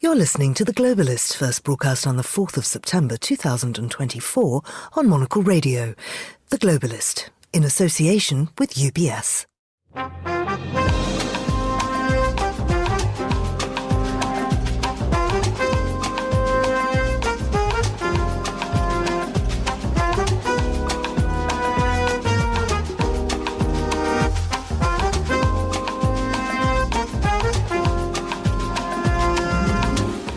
You're listening to The Globalist, first broadcast on the 4th of September 2024 on Monocle Radio. The Globalist, in association with UBS.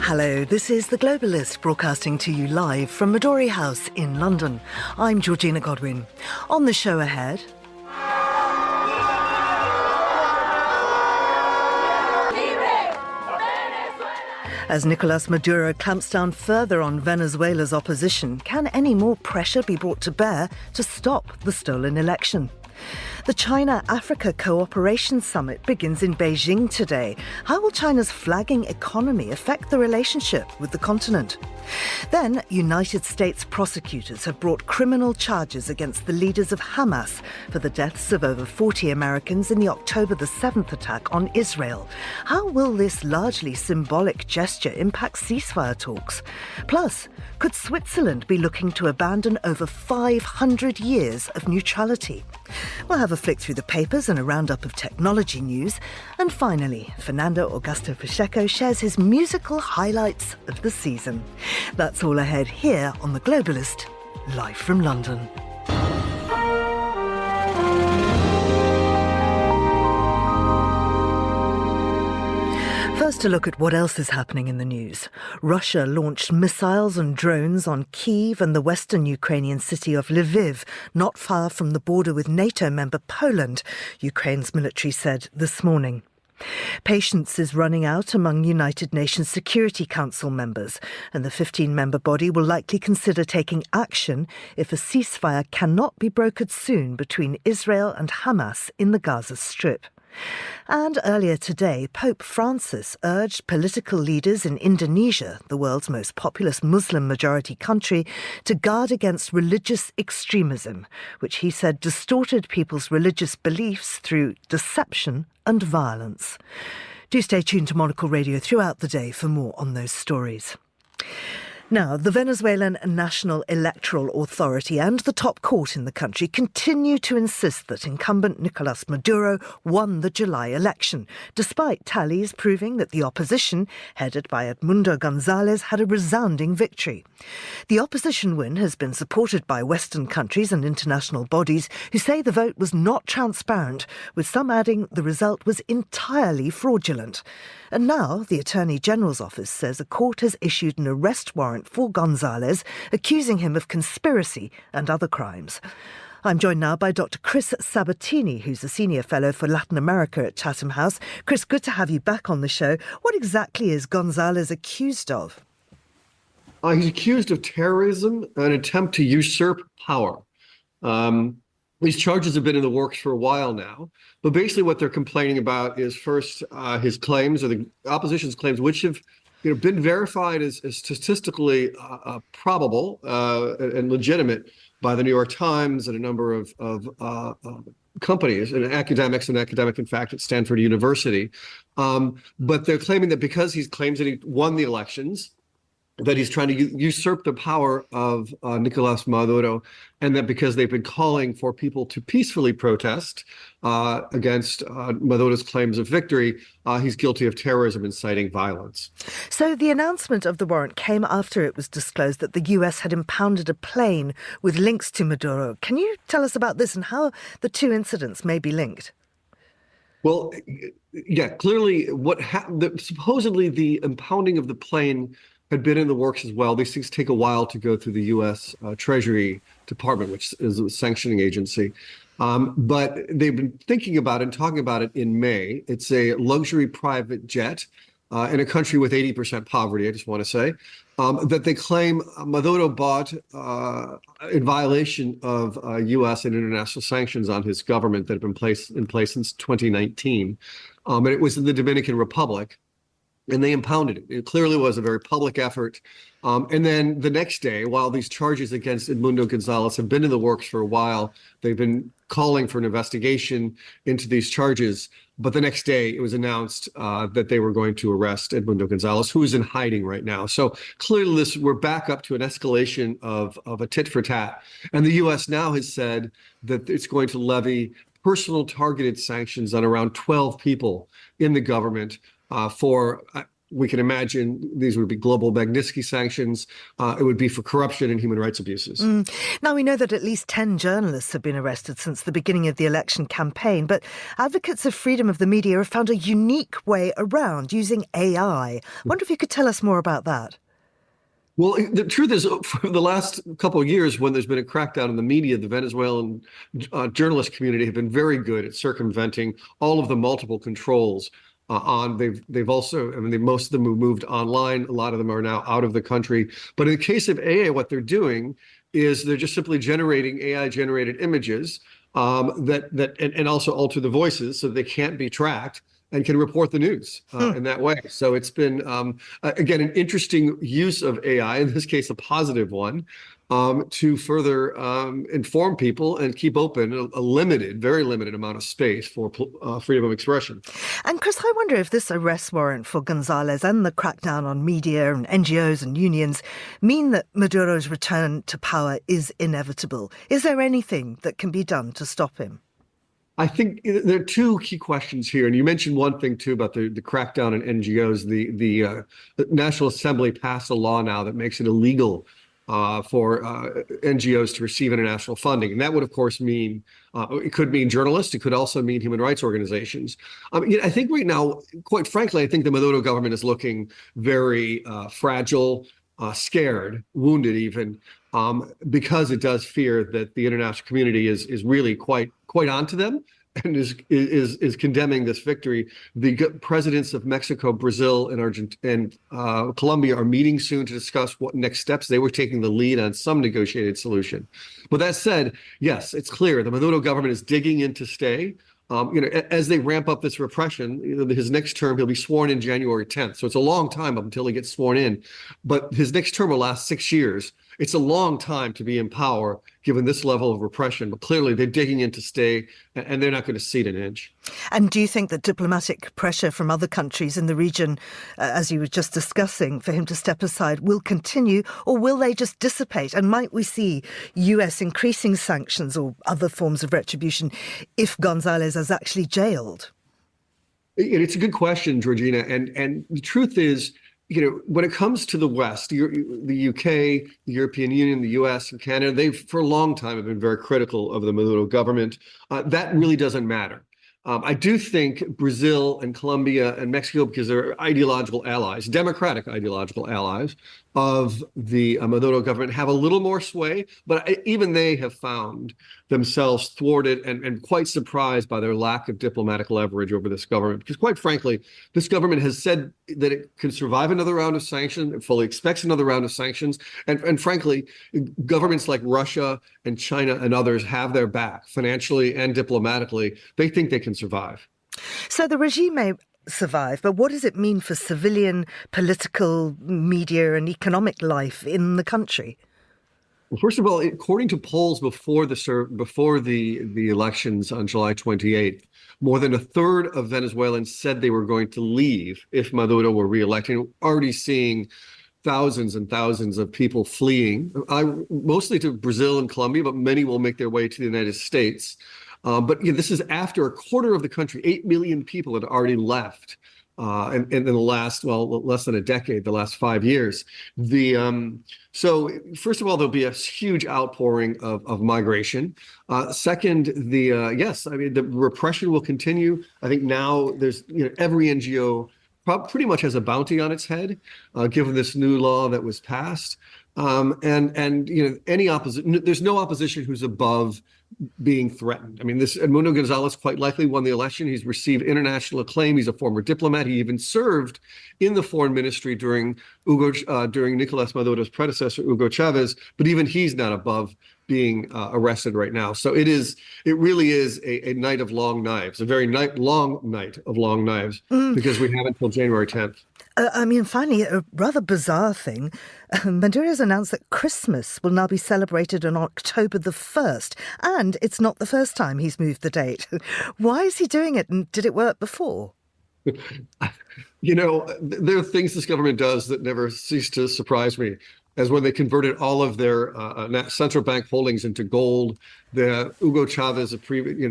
Hello, this is The Globalist, broadcasting to you live from Midori House in London. I'm Georgina Godwin. On the show ahead... As Nicolás Maduro clamps down further on Venezuela's opposition, can any more pressure be brought to bear to stop the stolen election? The China-Africa Cooperation Summit begins in Beijing today. How will China's flagging economy affect the relationship with the continent? Then, United States prosecutors have brought criminal charges against the leaders of Hamas for the deaths of over 40 Americans in the October the 7th attack on Israel. How will this largely symbolic gesture impact ceasefire talks? Plus, could Switzerland be looking to abandon over 500 years of neutrality? We'll have a flick through the papers and a roundup of technology news. And finally, Fernando Augusto Pacheco shares his musical highlights of the season. That's all ahead here on The Globalist, live from London. First, a look at what else is happening in the news. Russia launched missiles and drones on Kyiv and the western Ukrainian city of Lviv, not far from the border with NATO member Poland, Ukraine's military said this morning. Patience is running out among United Nations Security Council members, and the 15-member body will likely consider taking action if a ceasefire cannot be brokered soon between Israel and Hamas in the Gaza Strip. And earlier today, Pope Francis urged political leaders in Indonesia, the world's most populous Muslim-majority country, to guard against religious extremism, which he said distorted people's religious beliefs through deception and violence. Do stay tuned to Monocle Radio throughout the day for more on those stories. Now, the Venezuelan National Electoral Authority and the top court in the country continue to insist that incumbent Nicolás Maduro won the July election, despite tallies proving that the opposition, headed by Edmundo González, had a resounding victory. The opposition win has been supported by Western countries and international bodies who say the vote was not transparent, with some adding the result was entirely fraudulent. And now the Attorney General's office says a court has issued an arrest warrant for González, accusing him of conspiracy and other crimes. I'm joined now by Dr. Chris Sabatini, who's a senior fellow for Latin America at Chatham House. Chris, good to have you back on the show. What exactly is González accused of? He's accused of terrorism, an attempt to usurp power. These charges have been in the works for a while now, but basically what they're complaining about is first his claims, or the opposition's claims, which have been verified as statistically probable and legitimate by the New York Times and a number of companies and academics, in fact, at Stanford University. But they're claiming that because he claims that he won the elections, that he's trying to usurp the power of Nicolás Maduro, and that because they've been calling for people to peacefully protest against Maduro's claims of victory, he's guilty of terrorism, inciting violence. So the announcement of the warrant came after it was disclosed that the US had impounded a plane with links to Maduro. Can you tell us about this and how the two incidents may be linked? Well, yeah, clearly supposedly the impounding of the plane had been in the works as well. These things take a while to go through the U.S. Treasury Department, which is a sanctioning agency. But they've been thinking about it and talking about it in May. It's a luxury private jet in a country with 80% poverty, I just want to say, that they claim Maduro bought in violation of U.S. and international sanctions on his government that have been in place since 2019. And it was in the Dominican Republic. and they impounded it. It clearly was a very public effort. And then the next day, while these charges against Edmundo González have been in the works for a while, they've been calling for an investigation into these charges. But the next day, it was announced that they were going to arrest Edmundo González, who is in hiding right now. So clearly, we're back up to an escalation of a tit for tat. And the U.S. now has said that it's going to levy personal targeted sanctions on around 12 people in the government for, we can imagine these would be global Magnitsky sanctions. It would be for corruption and human rights abuses. Now, we know that at least 10 journalists have been arrested since the beginning of the election campaign, but advocates of freedom of the media have found a unique way around using AI. I wonder if you could tell us more about that. Well, the truth is, for the last couple of years, when there's been a crackdown in the media, the Venezuelan journalist community have been very good at circumventing all of the multiple controls they've also, most of them have moved online. A lot of them are now out of the country. But in the case of AI, what they're doing is they're just simply generating AI-generated images and also alter the voices so they can't be tracked and can report the news in that way. So it's been, again, an interesting use of AI, in this case, a positive one, to further inform people and keep open a very limited amount of space for freedom of expression. And Chris, I wonder if this arrest warrant for González and the crackdown on media and NGOs and unions mean that Maduro's return to power is inevitable. Is there anything that can be done to stop him? I think there are two key questions here, and you mentioned one thing too about the crackdown on NGOs. The National Assembly passed a law now that makes it illegal for NGOs to receive international funding, and that would, of course, mean it could mean journalists. It could also mean human rights organizations. I think right now, quite frankly, I think the Maduro government is looking very fragile, scared, wounded, even. Because it does fear that the international community is really quite onto them and is condemning this victory. The presidents of Mexico, Brazil, and Argentina and Colombia are meeting soon to discuss what next steps. They were taking the lead on some negotiated solution. But that said, yes, it's clear the Maduro government is digging in to stay. As they ramp up this repression, his next term, he'll be sworn in January 10th. So it's a long time up until he gets sworn in. But his next term will last 6 years. It's a long time to be in power, given this level of repression. But clearly, they're digging in to stay, and they're not going to cede an inch. And do you think that diplomatic pressure from other countries in the region, as you were just discussing, for him to step aside will continue, or will they just dissipate? And might we see US increasing sanctions or other forms of retribution if González is actually jailed? It's a good question, Georgina. And the truth is, when it comes to the West, the UK, the European Union, the US, and Canada, they've for a long time have been very critical of the Maduro government. That really doesn't matter. I do think Brazil and Colombia and Mexico, because they're ideological allies, democratic ideological allies of the Maduro government, have a little more sway, but even they have found themselves thwarted and quite surprised by their lack of diplomatic leverage over this government. Because quite frankly, this government has said that it can survive another round of sanctions, it fully expects another round of sanctions. And frankly, governments like Russia and China and others have their back financially and diplomatically. They think they can survive. So the regime may survive, but what does it mean for civilian, political, media and economic life in the country? Well, first of all, according to polls before the elections on July 28th, more than a third of Venezuelans said they were going to leave if Maduro were reelected. We're already seeing thousands and thousands of people fleeing, mostly to Brazil and Colombia, but many will make their way to the United States. But this is after a quarter of the country, 8 million people had already left in the last, less than a decade, the last 5 years. So first of all, there'll be a huge outpouring of migration. Second, the repression will continue. I think now there's, every NGO pretty much has a bounty on its head, given this new law that was passed. Any opposition, there's no opposition who's above being threatened. This Edmundo González quite likely won the election. He's received international acclaim. He's a former diplomat. He even served in the foreign ministry during Nicolás Maduro's predecessor, Hugo Chavez. But even he's not above being arrested right now. So it really is a night of long knives, a very long night of long knives, because we have until January 10th. Finally, a rather bizarre thing. Maduro's announced that Christmas will now be celebrated on October the 1st, and it's not the first time he's moved the date. Why is he doing it, and did it work before? There are things this government does that never cease to surprise me, as when they converted all of their central bank holdings into gold. The Hugo Chavez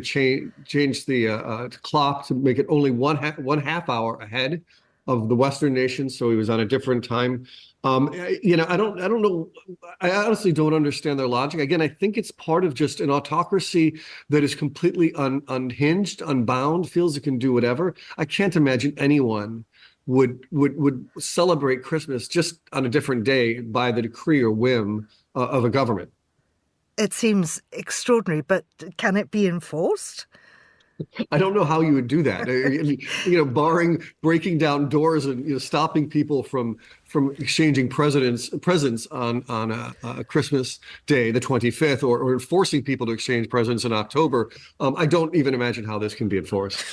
changed the clock to make it only one half hour ahead of the Western nations, so he was on a different time. I don't know. I honestly don't understand their logic. Again, I think it's part of just an autocracy that is completely unhinged, unbound, feels it can do whatever. I can't imagine anyone would celebrate Christmas just on a different day by the decree or whim of a government. It seems extraordinary, but can it be enforced? I don't know how you would do that. Breaking down doors and stopping people from exchanging presents on a Christmas Day, the 25th, or forcing people to exchange presents in October. I don't even imagine how this can be enforced.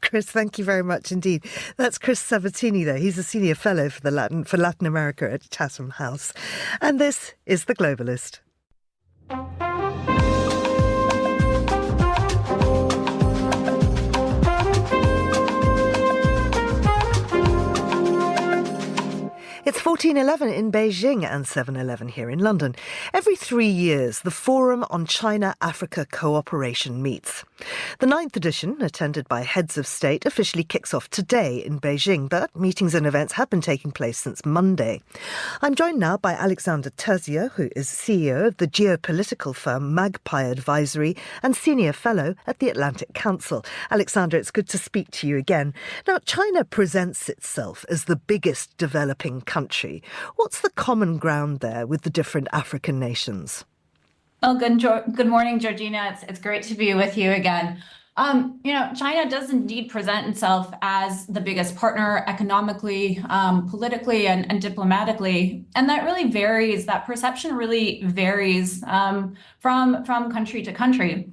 Chris, thank you very much indeed. That's Chris Sabatini there. He's a senior fellow for Latin America at Chatham House. And this is The Globalist. It's 14:11 in Beijing and 7:11 here in London. Every 3 years, the Forum on China-Africa Cooperation meets. The 9th edition, attended by heads of state, officially kicks off today in Beijing, but meetings and events have been taking place since Monday. I'm joined now by Alexander Terzio, who is CEO of the geopolitical firm Magpie Advisory and senior fellow at the Atlantic Council. Alexander, it's good to speak to you again. Now, China presents itself as the biggest developing country. What's the common ground there with the different African nations? Well, good morning, Georgina. It's great to be with you again. China does indeed present itself as the biggest partner economically, politically, and diplomatically. And that really varies. That perception really varies from country to country.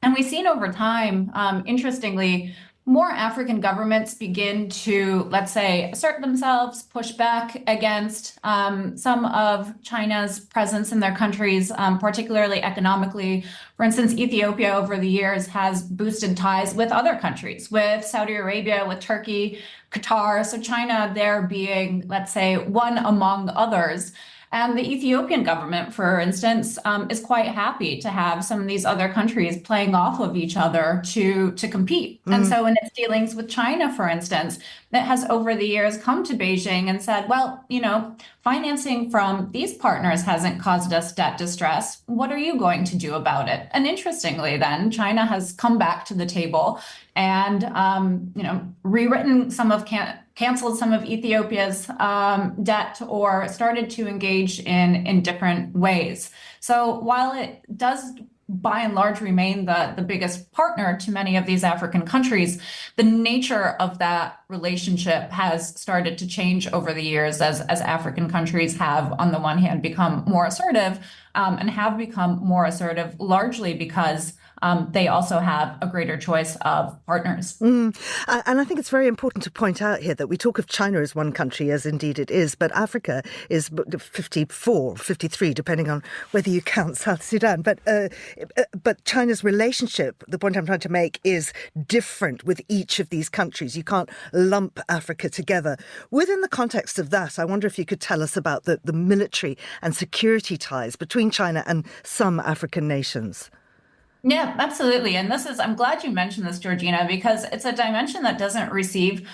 And we've seen over time, interestingly, more African governments begin to, let's say, assert themselves, push back against some of China's presence in their countries, particularly economically. For instance, Ethiopia over the years has boosted ties with other countries, with Saudi Arabia, with Turkey, Qatar. So China there being, let's say, one among others. And the Ethiopian government, for instance, is quite happy to have some of these other countries playing off of each other to compete. And so in its dealings with China, for instance, it has over the years come to Beijing and said, well, financing from these partners hasn't caused us debt distress. What are you going to do about it? And interestingly, then China has come back to the table and, rewritten canceled some of Ethiopia's debt or started to engage in different ways. So while it does by and large remain the biggest partner to many of these African countries, the nature of that relationship has started to change over the years as African countries have, on the one hand, become more assertive and have become more assertive largely because they also have a greater choice of partners. And I think it's very important to point out here that we talk of China as one country, as indeed it is, but Africa is 54, 53, depending on whether you count South Sudan. But China's relationship, the point I'm trying to make, is different with each of these countries. You can't lump Africa together. Within the context of that, I wonder if you could tell us about the military and security ties between China and some African nations. Yeah, absolutely. And I'm glad you mentioned this, Georgina, because it's a dimension that doesn't receive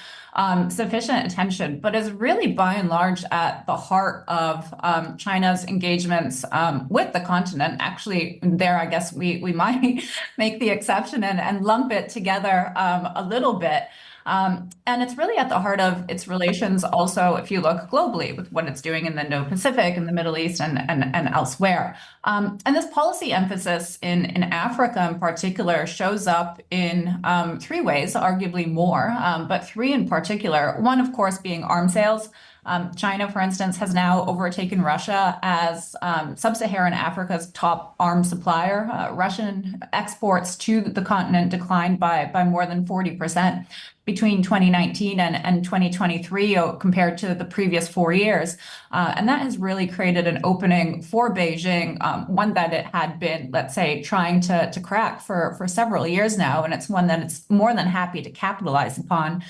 sufficient attention, but is really by and large at the heart of China's engagements with the continent. Actually, there, I guess we might make the exception and lump it together a little bit. And it's really at the heart of its relations also, if you look globally, with what it's doing in the Indo-Pacific, in the Middle East, and elsewhere. And this policy emphasis in Africa in particular shows up in 3 ways, arguably more, but 3 in particular. One, of course, being arms sales. China, for instance, has now overtaken Russia as sub-Saharan Africa's top arms supplier. Russian exports to the continent declined by more than 40%. between 2019 and 2023 compared to the previous 4 years. And that has really created an opening for Beijing, one that it had been, let's say, trying to crack for several years now. And it's one that it's more than happy to capitalize upon.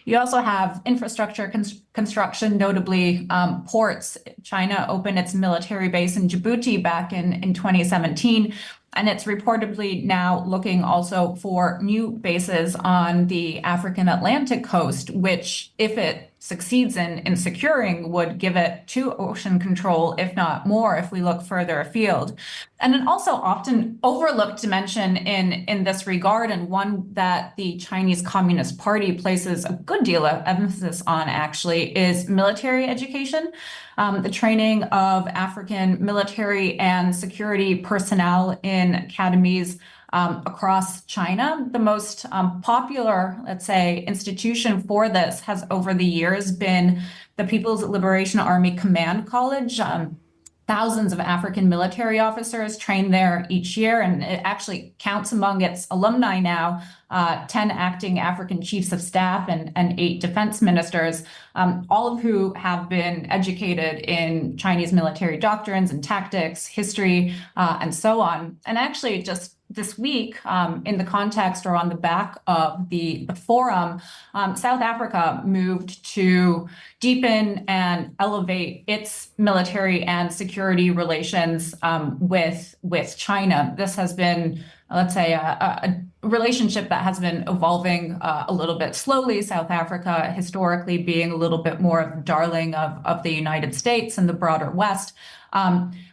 You also have infrastructure construction, notably ports. China opened its military base in Djibouti back in 2017. And it's reportedly now looking also for new bases on the African Atlantic coast, which, if it succeeds in securing, would give it two ocean control, if not more, if we look further afield. And an also often overlooked dimension in this regard, and one that the Chinese Communist Party places a good deal of emphasis on, actually, is military education. The training of African military and security personnel in academies across China. The most popular, let's say, institution for this has over the years been the People's Liberation Army Command College. Thousands of African military officers train there each year, and it actually counts among its alumni now 10 acting African chiefs of staff and 8 defense ministers, all of who have been educated in Chinese military doctrines and tactics, history, and so on. And actually, just this week, in the context or on the back of the forum, South Africa moved to deepen and elevate its military and security relations with China. This has been, let's say, a relationship that has been evolving a little bit slowly. South Africa historically being a little bit more of the darling of the United States and the broader West.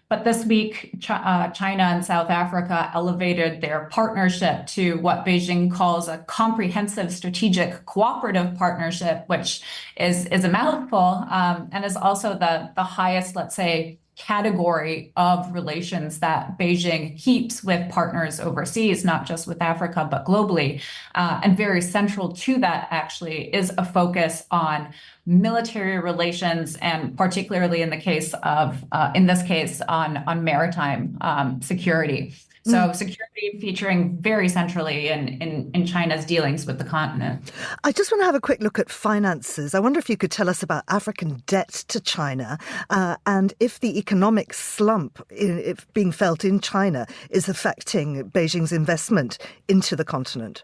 But this week, China and South Africa elevated their partnership to what Beijing calls a comprehensive strategic cooperative partnership, which is a mouthful, and is also the highest, let's say, category of relations that Beijing keeps with partners overseas, not just with Africa, but globally. And very central to that, actually, is a focus on military relations, and particularly in this case, on maritime security. So security featuring very centrally in China's dealings with the continent. I just want to have a quick look at finances. I wonder if you could tell us about African debt to China and if the economic slump being felt in China is affecting Beijing's investment into the continent.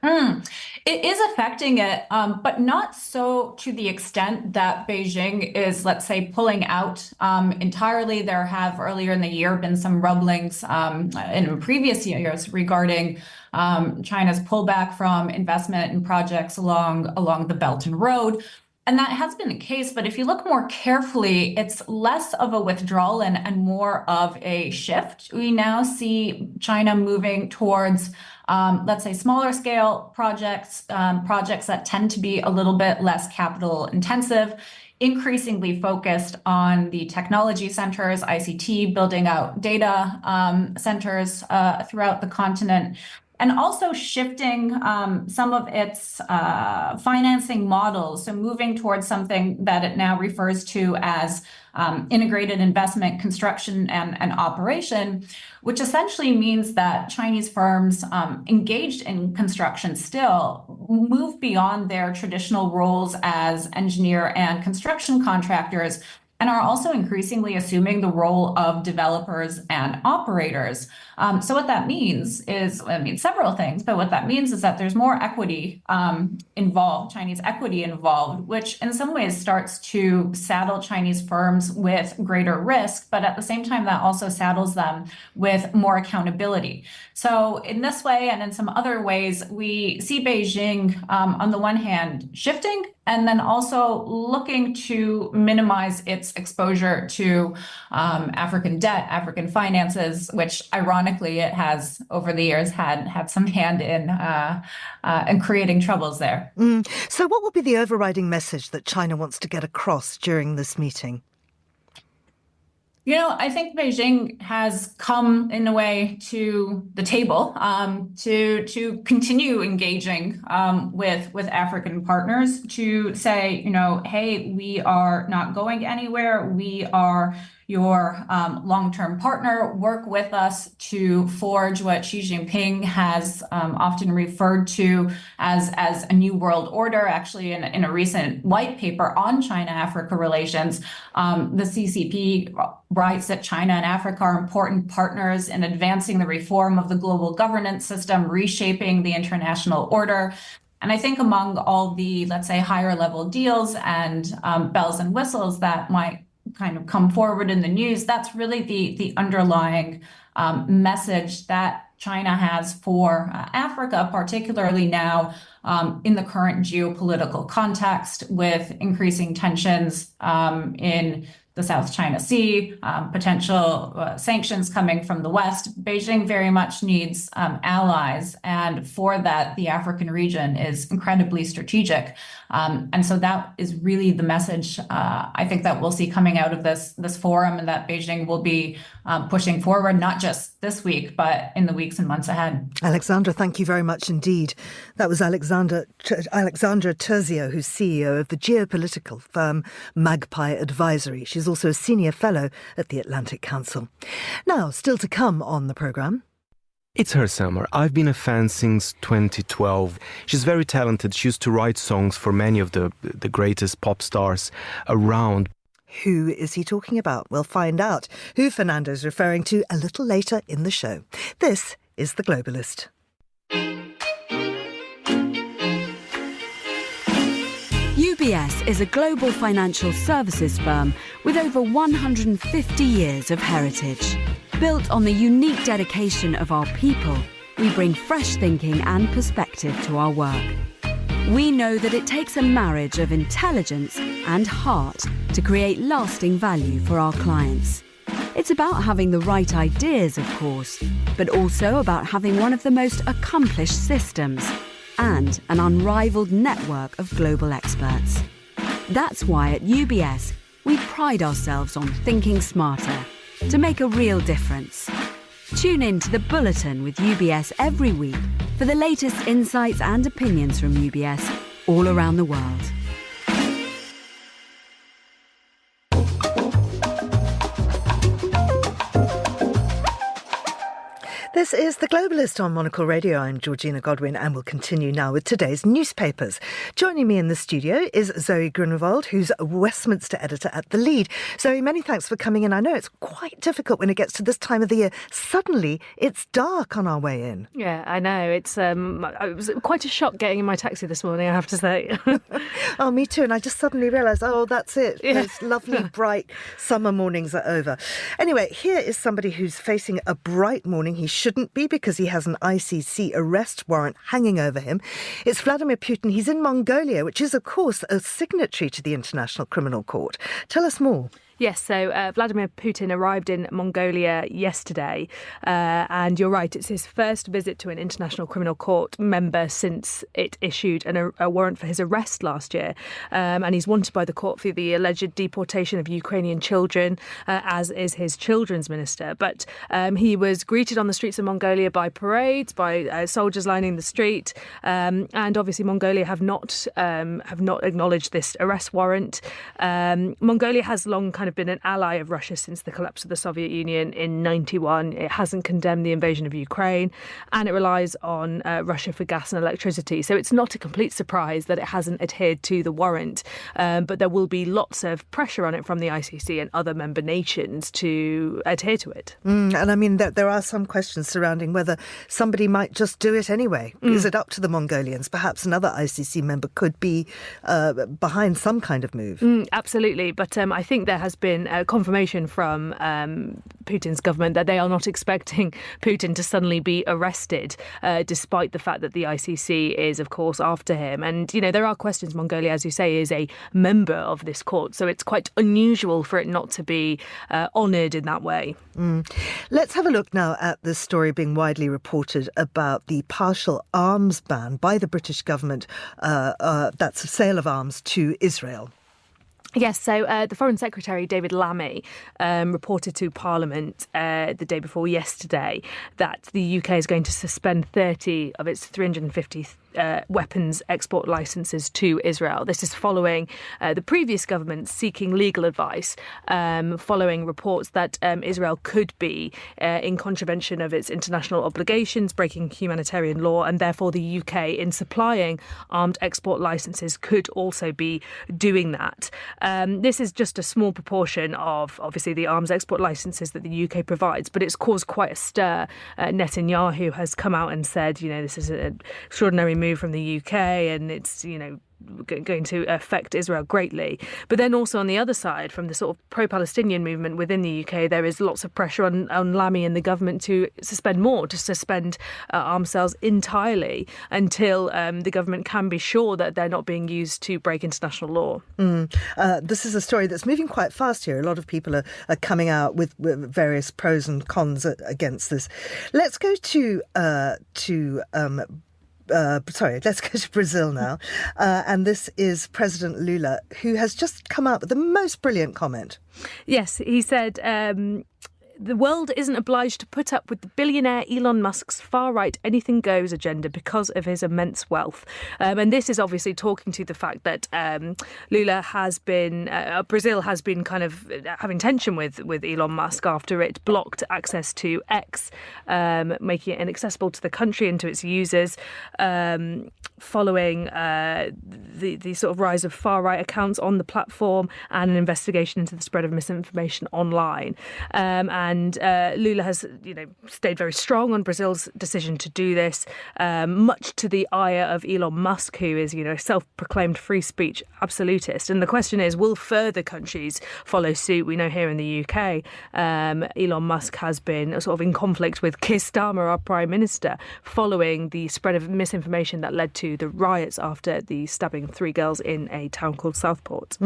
It is affecting it, but not so to the extent that Beijing is, let's say, pulling out entirely. There have earlier in the year been some rumblings in previous years regarding China's pullback from investment in projects along the Belt and Road. And that has been the case, but if you look more carefully, it's less of a withdrawal and more of a shift. We now see China moving towards, let's say, smaller scale projects that tend to be a little bit less capital intensive, increasingly focused on the technology centers, ICT, building out data centers throughout the continent. And also shifting some of its financing models, so moving towards something that it now refers to as integrated investment, construction, and operation, which essentially means that Chinese firms engaged in construction still move beyond their traditional roles as engineer and construction contractors, and are also increasingly assuming the role of developers and operators. So what that means is, several things, but what that means is that there's more equity involved, Chinese equity involved, which in some ways starts to saddle Chinese firms with greater risk, but at the same time, that also saddles them with more accountability. So in this way, and in some other ways, we see Beijing, on the one hand, shifting, and then also looking to minimize its exposure to African debt, African finances, which ironically it has over the years had some hand in creating troubles there. So what will be the overriding message that China wants to get across during this meeting? I think Beijing has come in a way to the table to continue engaging with African partners to say, hey, we are not going anywhere. We are your long-term partner. Work with us to forge what Xi Jinping has often referred to as a new world order. Actually, in a recent white paper on China-Africa relations, the CCP writes that China and Africa are important partners in advancing the reform of the global governance system, reshaping the international order. And I think among all the, let's say, higher level deals and bells and whistles that might kind of come forward in the news, that's really the underlying message that China has for Africa, particularly now in the current geopolitical context with increasing tensions in the South China Sea, potential sanctions coming from the West. Beijing very much needs allies. And for that, the African region is incredibly strategic. And so that is really the message I think that we'll see coming out of this forum, and that Beijing will be pushing forward, not just this week, but in the weeks and months ahead. Alexandra, thank you very much indeed. That was Alexandra Terzio, who's CEO of the geopolitical firm Magpie Advisory. She's also a senior fellow at the Atlantic Council. Now, still to come on the programme. It's her summer. I've been a fan since 2012. She's very talented. She used to write songs for many of the greatest pop stars around. Who is he talking about? We'll find out who Fernando's referring to a little later in the show. This is The Globalist. UBS is a global financial services firm with over 150 years of heritage. Built on the unique dedication of our people, we bring fresh thinking and perspective to our work. We know that it takes a marriage of intelligence and heart to create lasting value for our clients. It's about having the right ideas, of course, but also about having one of the most accomplished systems and an unrivaled network of global experts. That's why at UBS, we pride ourselves on thinking smarter to make a real difference. Tune in to The Bulletin with UBS every week for the latest insights and opinions from UBS all around the world. This is The Globalist on Monocle Radio. I'm Georgina Godwin, and we'll continue now with today's newspapers. Joining me in the studio is Zoe Grunewald, who's a Westminster editor at The Lead. Zoe, many thanks for coming in. I know it's quite difficult when it gets to this time of the year. Suddenly, it's dark on our way in. Yeah, I know. It was quite a shock getting in my taxi this morning, I have to say. Oh, me too. And I just suddenly realised, that's it. Yeah. Those lovely, bright summer mornings are over. Anyway, here is somebody who's facing a bright morning. He shouldn't be, because he has an ICC arrest warrant hanging over him. It's Vladimir Putin. He's in Mongolia, which is, of course, a signatory to the International Criminal Court. Tell us more. Yes, so Vladimir Putin arrived in Mongolia yesterday, and you're right, it's his first visit to an International Criminal Court member since it issued a warrant for his arrest last year, and he's wanted by the court for the alleged deportation of Ukrainian children, as is his children's minister. But he was greeted on the streets of Mongolia by parades, by soldiers lining the street, and obviously Mongolia have not acknowledged this arrest warrant. Mongolia has long kind of been an ally of Russia since the collapse of the Soviet Union in 1991. It hasn't condemned the invasion of Ukraine, and it relies on Russia for gas and electricity. So it's not a complete surprise that it hasn't adhered to the warrant, but there will be lots of pressure on it from the ICC and other member nations to adhere to it. And I mean, there are some questions surrounding whether somebody might just do it anyway. Is it up to the Mongolians? Perhaps another ICC member could be behind some kind of move. Absolutely. But I think there has been a confirmation from Putin's government that they are not expecting Putin to suddenly be arrested, despite the fact that the ICC is, of course, after him. And, there are questions. Mongolia, as you say, is a member of this court. So it's quite unusual for it not to be honoured in that way. Let's have a look now at this story being widely reported about the partial arms ban by the British government. That's a sale of arms to Israel. Yes, so the Foreign Secretary, David Lammy, reported to Parliament the day before yesterday that the UK is going to suspend 30 of its 350 weapons export licences to Israel. This is following the previous government seeking legal advice following reports that Israel could be in contravention of its international obligations, breaking humanitarian law, and therefore the UK, in supplying armed export licences, could also be doing that. This is just a small proportion of, obviously, the arms export licences that the UK provides, but it's caused quite a stir. Netanyahu has come out and said, this is an extraordinary move from the UK, and it's, going to affect Israel greatly. But then also on the other side, from the sort of pro-Palestinian movement within the UK, there is lots of pressure on Lammy and the government to suspend arms sales entirely until the government can be sure that they're not being used to break international law. This is a story that's moving quite fast here. A lot of people are coming out with various pros and cons against this. Let's go let's go to Brazil now. And this is President Lula, who has just come out with the most brilliant comment. Yes, he said, the world isn't obliged to put up with the billionaire Elon Musk's far-right anything-goes agenda because of his immense wealth. And this is obviously talking to the fact that Lula has been, Brazil has been kind of having tension with Elon Musk after it blocked access to X, making it inaccessible to the country and to its users, following the sort of rise of far-right accounts on the platform and an investigation into the spread of misinformation online. And Lula has, stayed very strong on Brazil's decision to do this, much to the ire of Elon Musk, who is, a self-proclaimed free speech absolutist. And the question is, will further countries follow suit? We know here in the UK, Elon Musk has been sort of in conflict with Keir Starmer, our Prime Minister, following the spread of misinformation that led to the riots after the stabbing of 3 girls in a town called Southport.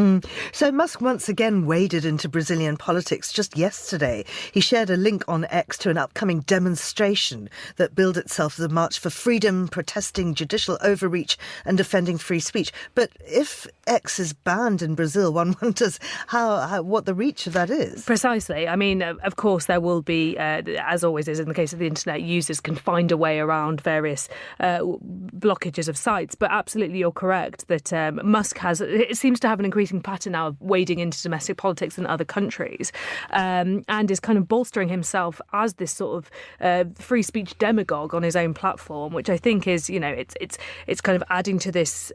So Musk once again waded into Brazilian politics just yesterday. He shared a link on X to an upcoming demonstration that billed itself as a march for freedom, protesting judicial overreach and defending free speech. But if X is banned in Brazil, one wonders what the reach of that is. Precisely. I mean, of course, there will be, as always is in the case of the internet, users can find a way around various blockages of sites. But absolutely, you're correct that Musk it seems to have an increasing pattern now of wading into domestic politics in other countries, and is kind of bolstering himself as this sort of free speech demagogue on his own platform, which I think is, it's kind of adding to this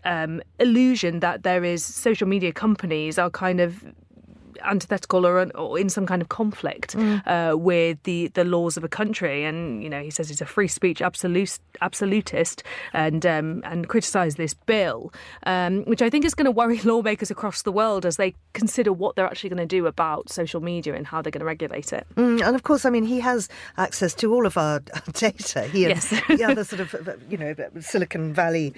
illusion that there is social media companies are kind of antithetical or in some kind of conflict with the laws of a country. And, he says he's a free speech absolutist and criticised this bill, which I think is going to worry lawmakers across the world as they consider what they're actually going to do about social media and how they're going to regulate it. And of course, he has access to all of our data. He and the other sort of, Silicon Valley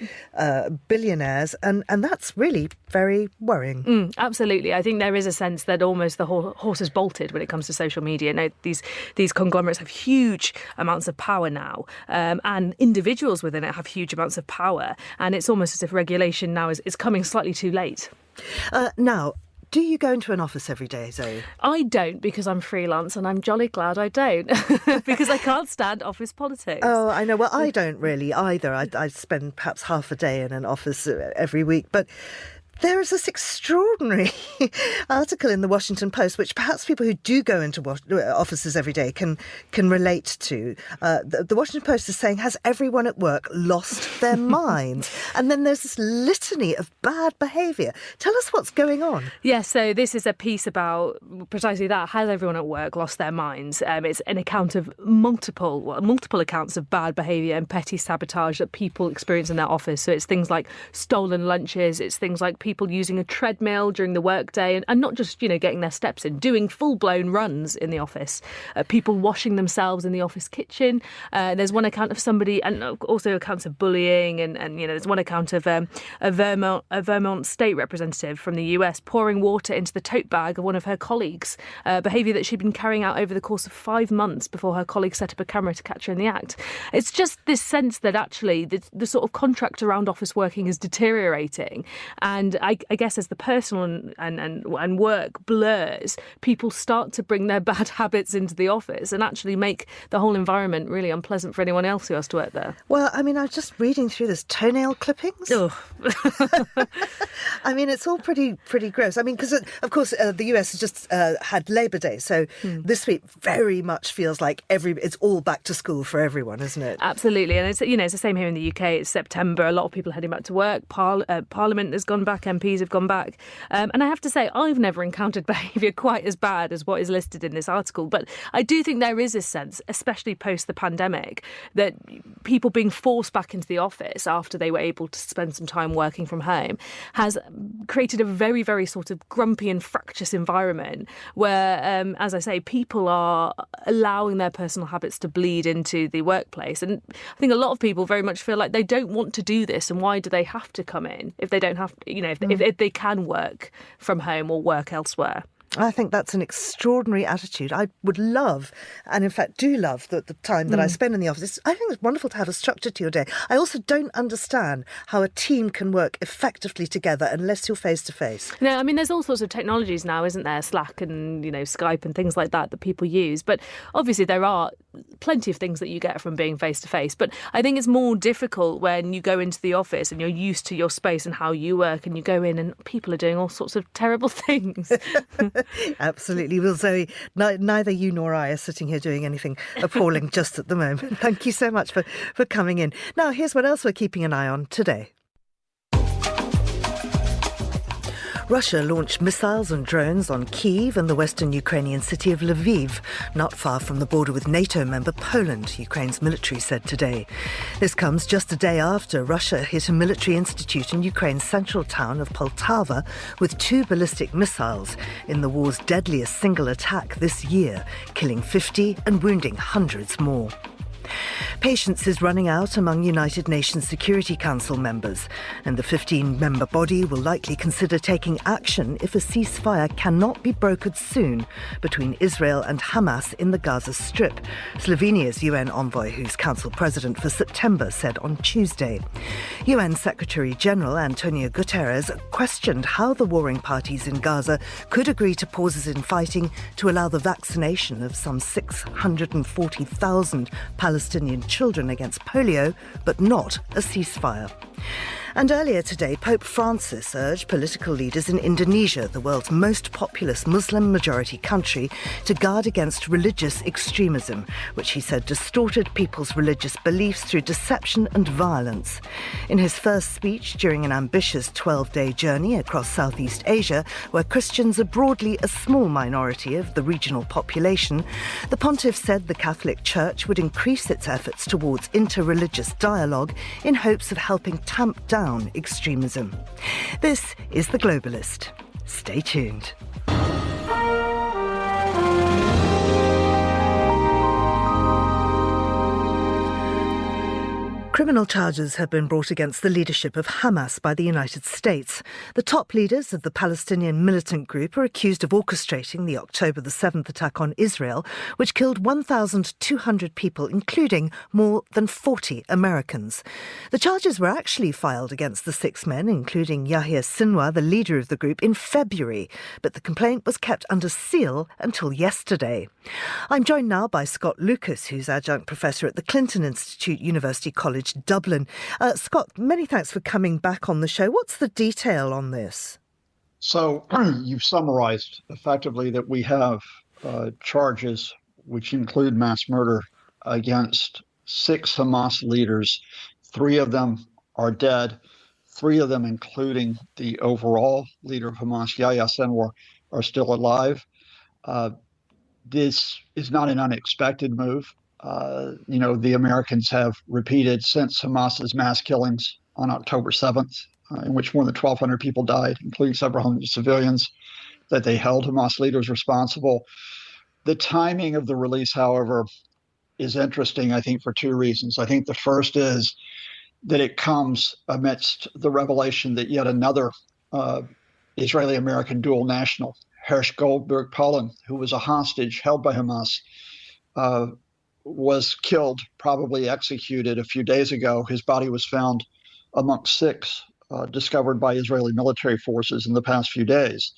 billionaires. And that's really very worrying. Absolutely. I think there is a sense that almost the horse is bolted when it comes to social media. Now, these conglomerates have huge amounts of power now, and individuals within it have huge amounts of power. And it's almost as if regulation now is coming slightly too late. Now, do you go into an office every day, Zoe? I don't, because I'm freelance, and I'm jolly glad I don't, because I can't stand office politics. Oh, I know. Well, I don't really either. I spend perhaps half a day in an office every week, but there is this extraordinary article in the Washington Post, which perhaps people who do go into offices every day can relate to. The Washington Post is saying, has everyone at work lost their minds? And then there's this litany of bad behaviour. Tell us what's going on. Yes, so this is a piece about precisely that. Has everyone at work lost their minds? It's an account of multiple accounts of bad behaviour and petty sabotage that people experience in their office. So it's things like stolen lunches, it's things like people using a treadmill during the workday and not just, getting their steps in, doing full-blown runs in the office, people washing themselves in the office kitchen. There's one account of somebody, and also accounts of bullying, and there's one account of a Vermont state representative from the US pouring water into the tote bag of one of her colleagues, behaviour that she'd been carrying out over the course of 5 months before her colleague set up a camera to catch her in the act. It's just this sense that actually the sort of contract around office working is deteriorating, and I guess as the personal and work blurs, people start to bring their bad habits into the office and actually make the whole environment really unpleasant for anyone else who has to work there. Well, I mean, I was just reading through this toenail clippings. Oh. I mean, it's all pretty gross. I mean, because, of course, the US has just had Labour Day. So this week very much feels like it's all back to school for everyone, isn't it? Absolutely. And it's the same here in the UK. It's September. A lot of people are heading back to work. Parliament has gone back. MPs have gone back. And I have to say, I've never encountered behaviour quite as bad as what is listed in this article. But I do think there is a sense, especially post the pandemic, that people being forced back into the office after they were able to spend some time working from home has created a very, very sort of grumpy and fractious environment where, as I say, people are allowing their personal habits to bleed into the workplace. And I think a lot of people very much feel like they don't want to do this, and why do they have to come in if they don't have, if they can work from home or work elsewhere? I think that's an extraordinary attitude. I would love, and in fact do love, the time that I spend in the office. I think it's wonderful to have a structure to your day. I also don't understand how a team can work effectively together unless you're face to face. No, I mean, there's all sorts of technologies now, isn't there? Slack and, Skype and things like that people use. But obviously there are plenty of things that you get from being face to face. But I think it's more difficult when you go into the office and you're used to your space and how you work, and you go in and people are doing all sorts of terrible things. Absolutely. Well, Zoe, neither you nor I are sitting here doing anything appalling just at the moment. Thank you so much for coming in. Now, here's what else we're keeping an eye on today. Russia launched missiles and drones on Kyiv and the western Ukrainian city of Lviv, not far from the border with NATO member Poland, Ukraine's military said today. This comes just a day after Russia hit a military institute in Ukraine's central town of Poltava with 2 ballistic missiles in the war's deadliest single attack this year, killing 50 and wounding hundreds more. Patience is running out among United Nations Security Council members, and the 15-member body will likely consider taking action if a ceasefire cannot be brokered soon between Israel and Hamas in the Gaza Strip, Slovenia's UN envoy, who's council president for September, said on Tuesday. UN Secretary-General Antonio Guterres questioned how the warring parties in Gaza could agree to pauses in fighting to allow the vaccination of some 640,000 Palestinian children against polio, but not a ceasefire. And earlier today, Pope Francis urged political leaders in Indonesia, the world's most populous Muslim-majority country, to guard against religious extremism, which he said distorted people's religious beliefs through deception and violence. In his first speech during an ambitious 12-day journey across Southeast Asia, where Christians are broadly a small minority of the regional population, the pontiff said the Catholic Church would increase its efforts towards interreligious dialogue in hopes of helping tamp down extremism. This is The Globalist. Stay tuned. Criminal charges have been brought against the leadership of Hamas by the United States. The top leaders of the Palestinian militant group are accused of orchestrating the October the 7th attack on Israel, which killed 1,200 people, including more than 40 Americans. The charges were actually filed against the 6 men, including Yahya Sinwar, the leader of the group, in February, but the complaint was kept under seal until yesterday. I'm joined now by Scott Lucas, who's adjunct professor at the Clinton Institute, University College Dublin. Scott, many thanks for coming back on the show. What's the detail on this? So you've summarized effectively that we have charges which include mass murder against 6 Hamas leaders. 3 of them are dead. 3 of them, including the overall leader of Hamas, Yahya Sinwar, are still alive. This is not an unexpected move. The Americans have repeated since Hamas's mass killings on October 7th, in which more than 1,200 people died, including several hundred civilians, that they held Hamas leaders responsible. The timing of the release, however, is interesting, I think, for 2 reasons. I think the first is that it comes amidst the revelation that yet another Israeli-American dual national, Hersh Goldberg Polin, who was a hostage held by Hamas, was killed, probably executed a few days ago. His body was found amongst 6 discovered by Israeli military forces in the past few days.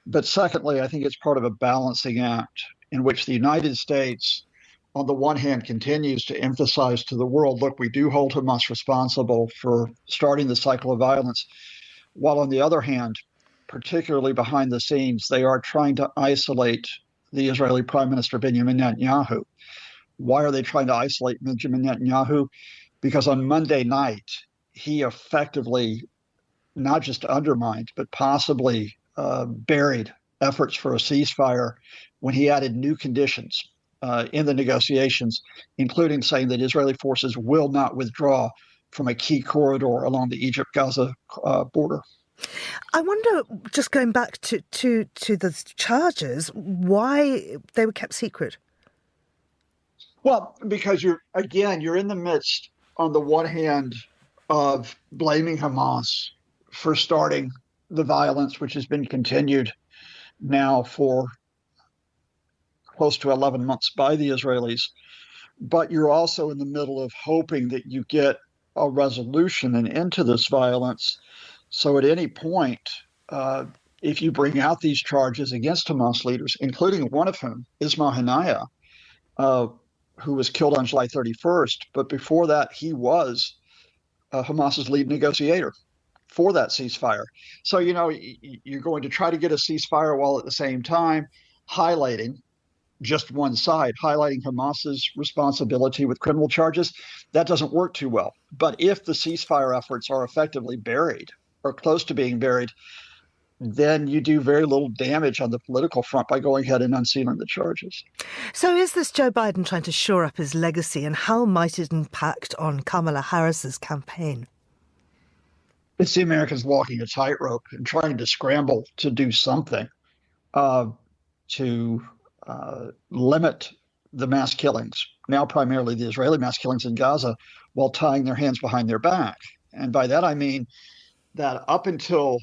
But secondly, I think it's part of a balancing act in which the United States, on the one hand, continues to emphasize to the world, look, we do hold Hamas responsible for starting the cycle of violence, while on the other hand, particularly behind the scenes, they are trying to isolate the Israeli Prime Minister Benjamin Netanyahu. Why are they trying to isolate Benjamin Netanyahu? Because on Monday night, he effectively not just undermined, but possibly buried efforts for a ceasefire when he added new conditions in the negotiations, including saying that Israeli forces will not withdraw from a key corridor along the Egypt-Gaza border. I wonder, just going back to the charges, why they were kept secret. Well, because you're in the midst, on the one hand, of blaming Hamas for starting the violence, which has been continued now for close to 11 months by the Israelis. But you're also in the middle of hoping that you get a resolution and end to this violence. So at any point, if you bring out these charges against Hamas leaders, including one of whom, Ismail Haniyeh, who was killed on July 31st, but before that, he was Hamas's lead negotiator for that ceasefire. So, you're going to try to get a ceasefire while at the same time highlighting just one side, highlighting Hamas's responsibility with criminal charges. That doesn't work too well. But if the ceasefire efforts are effectively buried or close to being buried, then you do very little damage on the political front by going ahead and unsealing the charges. So is this Joe Biden trying to shore up his legacy, and how might it impact on Kamala Harris's campaign? It's the Americans walking a tightrope and trying to scramble to do something to limit the mass killings, now primarily the Israeli mass killings in Gaza, while tying their hands behind their back. And by that, I mean that up until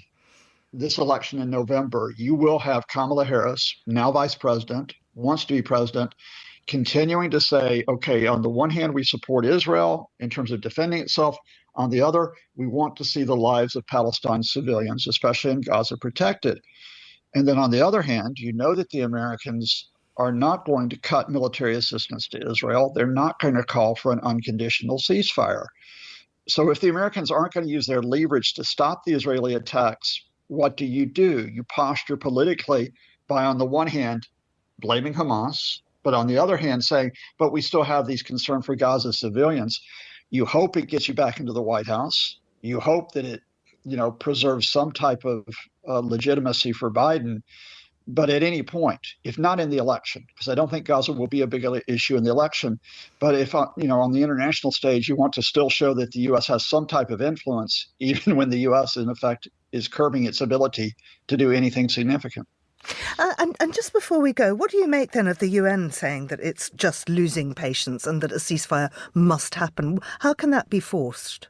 this election in November, you will have Kamala Harris, now vice president, wants to be president, continuing to say, okay, on the one hand, we support Israel in terms of defending itself. On the other, we want to see the lives of Palestine civilians, especially in Gaza, protected. And then on the other hand, you know that the Americans are not going to cut military assistance to Israel. They're not going to call for an unconditional ceasefire. So if the Americans aren't going to use their leverage to stop the Israeli attacks, what do? You posture politically by, on the one hand, blaming Hamas, but on the other hand saying, but we still have these concerns for Gaza civilians. You hope it gets you back into the White House. You hope that it, preserves some type of legitimacy for Biden. But at any point, if not in the election, because I don't think Gaza will be a big issue in the election, but if, on the international stage, you want to still show that the U.S. has some type of influence, even when the U.S. in effect is curbing its ability to do anything significant. And just before we go, what do you make then of the UN saying that it's just losing patience and that a ceasefire must happen? How can that be forced?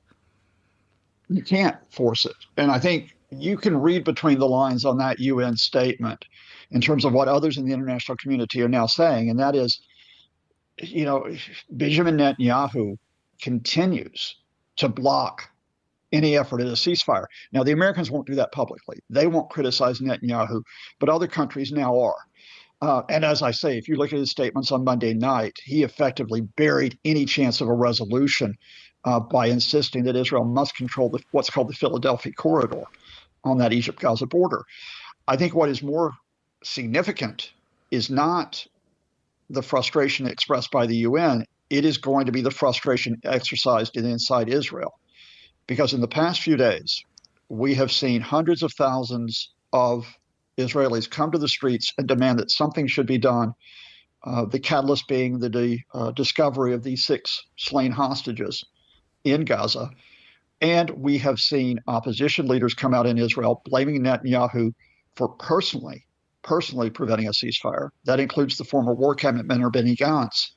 You can't force it. And I think you can read between the lines on that UN statement in terms of what others in the international community are now saying. And that is, Benjamin Netanyahu continues to block any effort at a ceasefire. Now, the Americans won't do that publicly. They won't criticize Netanyahu, but other countries now are. And as I say, if you look at his statements on Monday night, he effectively buried any chance of a resolution by insisting that Israel must control what's called the Philadelphia corridor on that Egypt-Gaza border. I think what is more significant is not the frustration expressed by the UN. It is going to be the frustration exercised inside Israel. Because in the past few days, we have seen hundreds of thousands of Israelis come to the streets and demand that something should be done, the catalyst being the discovery of these 6 slain hostages in Gaza. And we have seen opposition leaders come out in Israel blaming Netanyahu for personally preventing a ceasefire. That includes the former war cabinet minister Benny Gantz.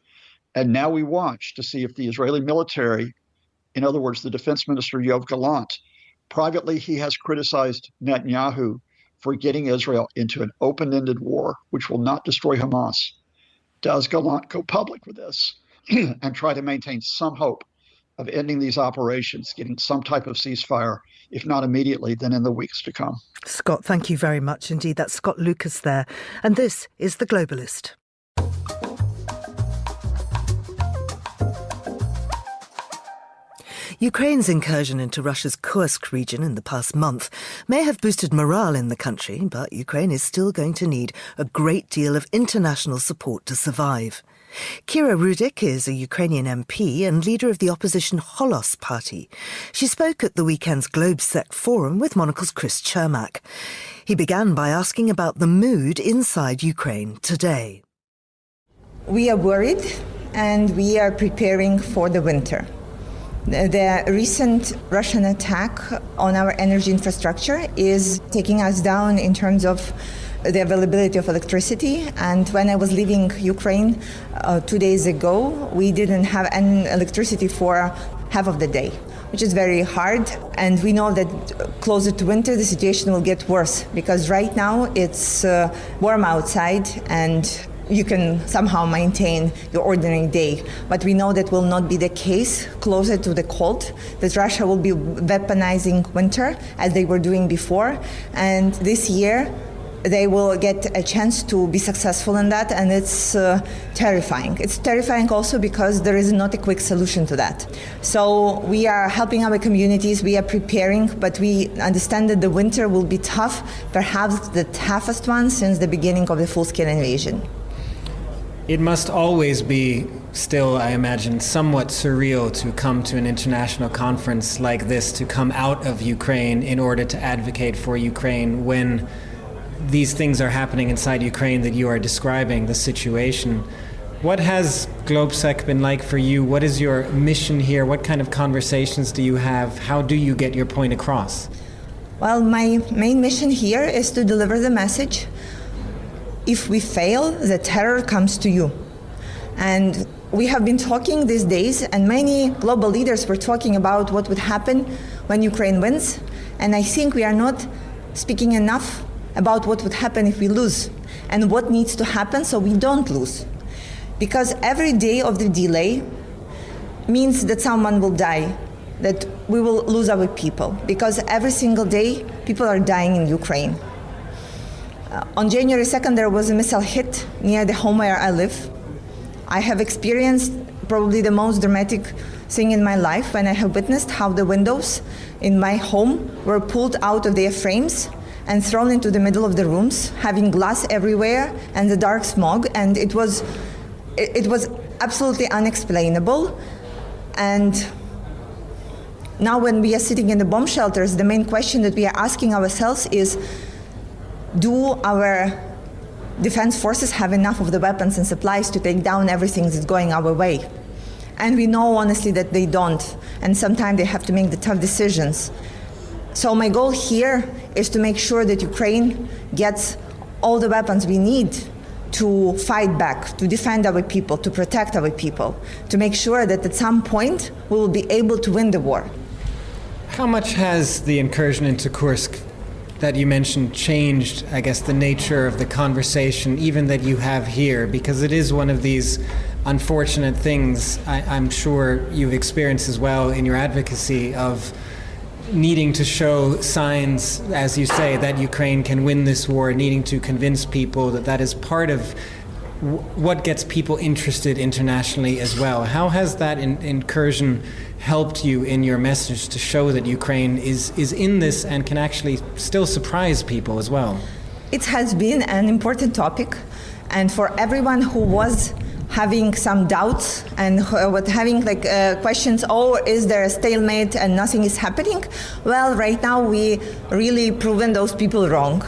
And now we watch to see if the Israeli military, in other words, the defense minister Yoav Gallant, privately he has criticized Netanyahu for getting Israel into an open-ended war, which will not destroy Hamas. Does Gallant go public with this and try to maintain some hope of ending these operations, getting some type of ceasefire, if not immediately, then in the weeks to come. Scott, thank you very much indeed. That's Scott Lucas there. And this is The Globalist. Ukraine's incursion into Russia's Kursk region in the past month may have boosted morale in the country, but Ukraine is still going to need a great deal of international support to survive. Kira Rudik is a Ukrainian MP and leader of the opposition Holos party. She spoke at the weekend's Globsec Forum with Monocle's Chris Chermak. He began by asking about the mood inside Ukraine today. We are worried and we are preparing for the winter. The recent Russian attack on our energy infrastructure is taking us down in terms of the availability of electricity. And when I was leaving Ukraine 2 days ago, we didn't have any electricity for half of the day, which is very hard. And we know that closer to winter, the situation will get worse because right now it's warm outside and you can somehow maintain your ordinary day. But we know that will not be the case closer to the cold, that Russia will be weaponizing winter as they were doing before. And this year, they will get a chance to be successful in that, and it's terrifying. It's terrifying also because there is not a quick solution to that. So we are helping our communities, we are preparing, but we understand that the winter will be tough, perhaps the toughest one since the beginning of the full-scale invasion. It must always be still, I imagine, somewhat surreal to come to an international conference like this, to come out of Ukraine in order to advocate for Ukraine when these things are happening inside Ukraine that you are describing, the situation. What has Globsec been like for you? What is your mission here? What kind of conversations do you have? How do you get your point across? Well, my main mission here is to deliver the message. If we fail, the terror comes to you. And we have been talking these days, and many global leaders were talking about what would happen when Ukraine wins. And I think we are not speaking enough about what would happen if we lose and what needs to happen so we don't lose. Because every day of the delay means that someone will die, that we will lose our people. Because every single day, people are dying in Ukraine. On January 2nd, there was a missile hit near the home where I live. I have experienced probably the most dramatic thing in my life when I have witnessed how the windows in my home were pulled out of their frames and thrown into the middle of the rooms, having glass everywhere and the dark smog. And it was absolutely unexplainable. And now when we are sitting in the bomb shelters, the main question that we are asking ourselves is, do our defense forces have enough of the weapons and supplies to take down everything that's going our way? And we know honestly that they don't, and sometimes they have to make the tough decisions. So my goal here is to make sure that Ukraine gets all the weapons we need to fight back, to defend our people, to protect our people, to make sure that at some point we will be able to win the war. How much has the incursion into Kursk that you mentioned changed, I guess, the nature of the conversation, even that you have here? Because it is one of these unfortunate things I'm sure you've experienced as well in your advocacy of needing to show signs, as you say, that Ukraine can win this war, needing to convince people that that is part of what gets people interested internationally as well. How has that incursion helped you in your message to show that Ukraine is in this and can actually still surprise people as well? It has been an important topic, and for everyone who was having some doubts and having questions, is there a stalemate and nothing is happening? Well, right now we really proven those people wrong.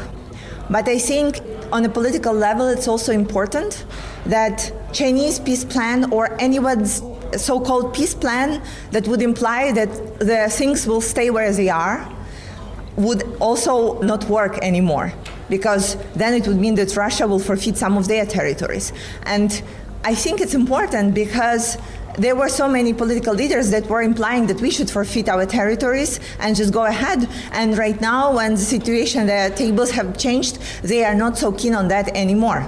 But I think on a political level, it's also important that Chinese peace plan or anyone's so-called peace plan that would imply that the things will stay where they are would also not work anymore, because then it would mean that Russia will forfeit some of their territories. And I think it's important because there were so many political leaders that were implying that we should forfeit our territories and just go ahead. And right now, when the situation, the tables have changed, they are not so keen on that anymore.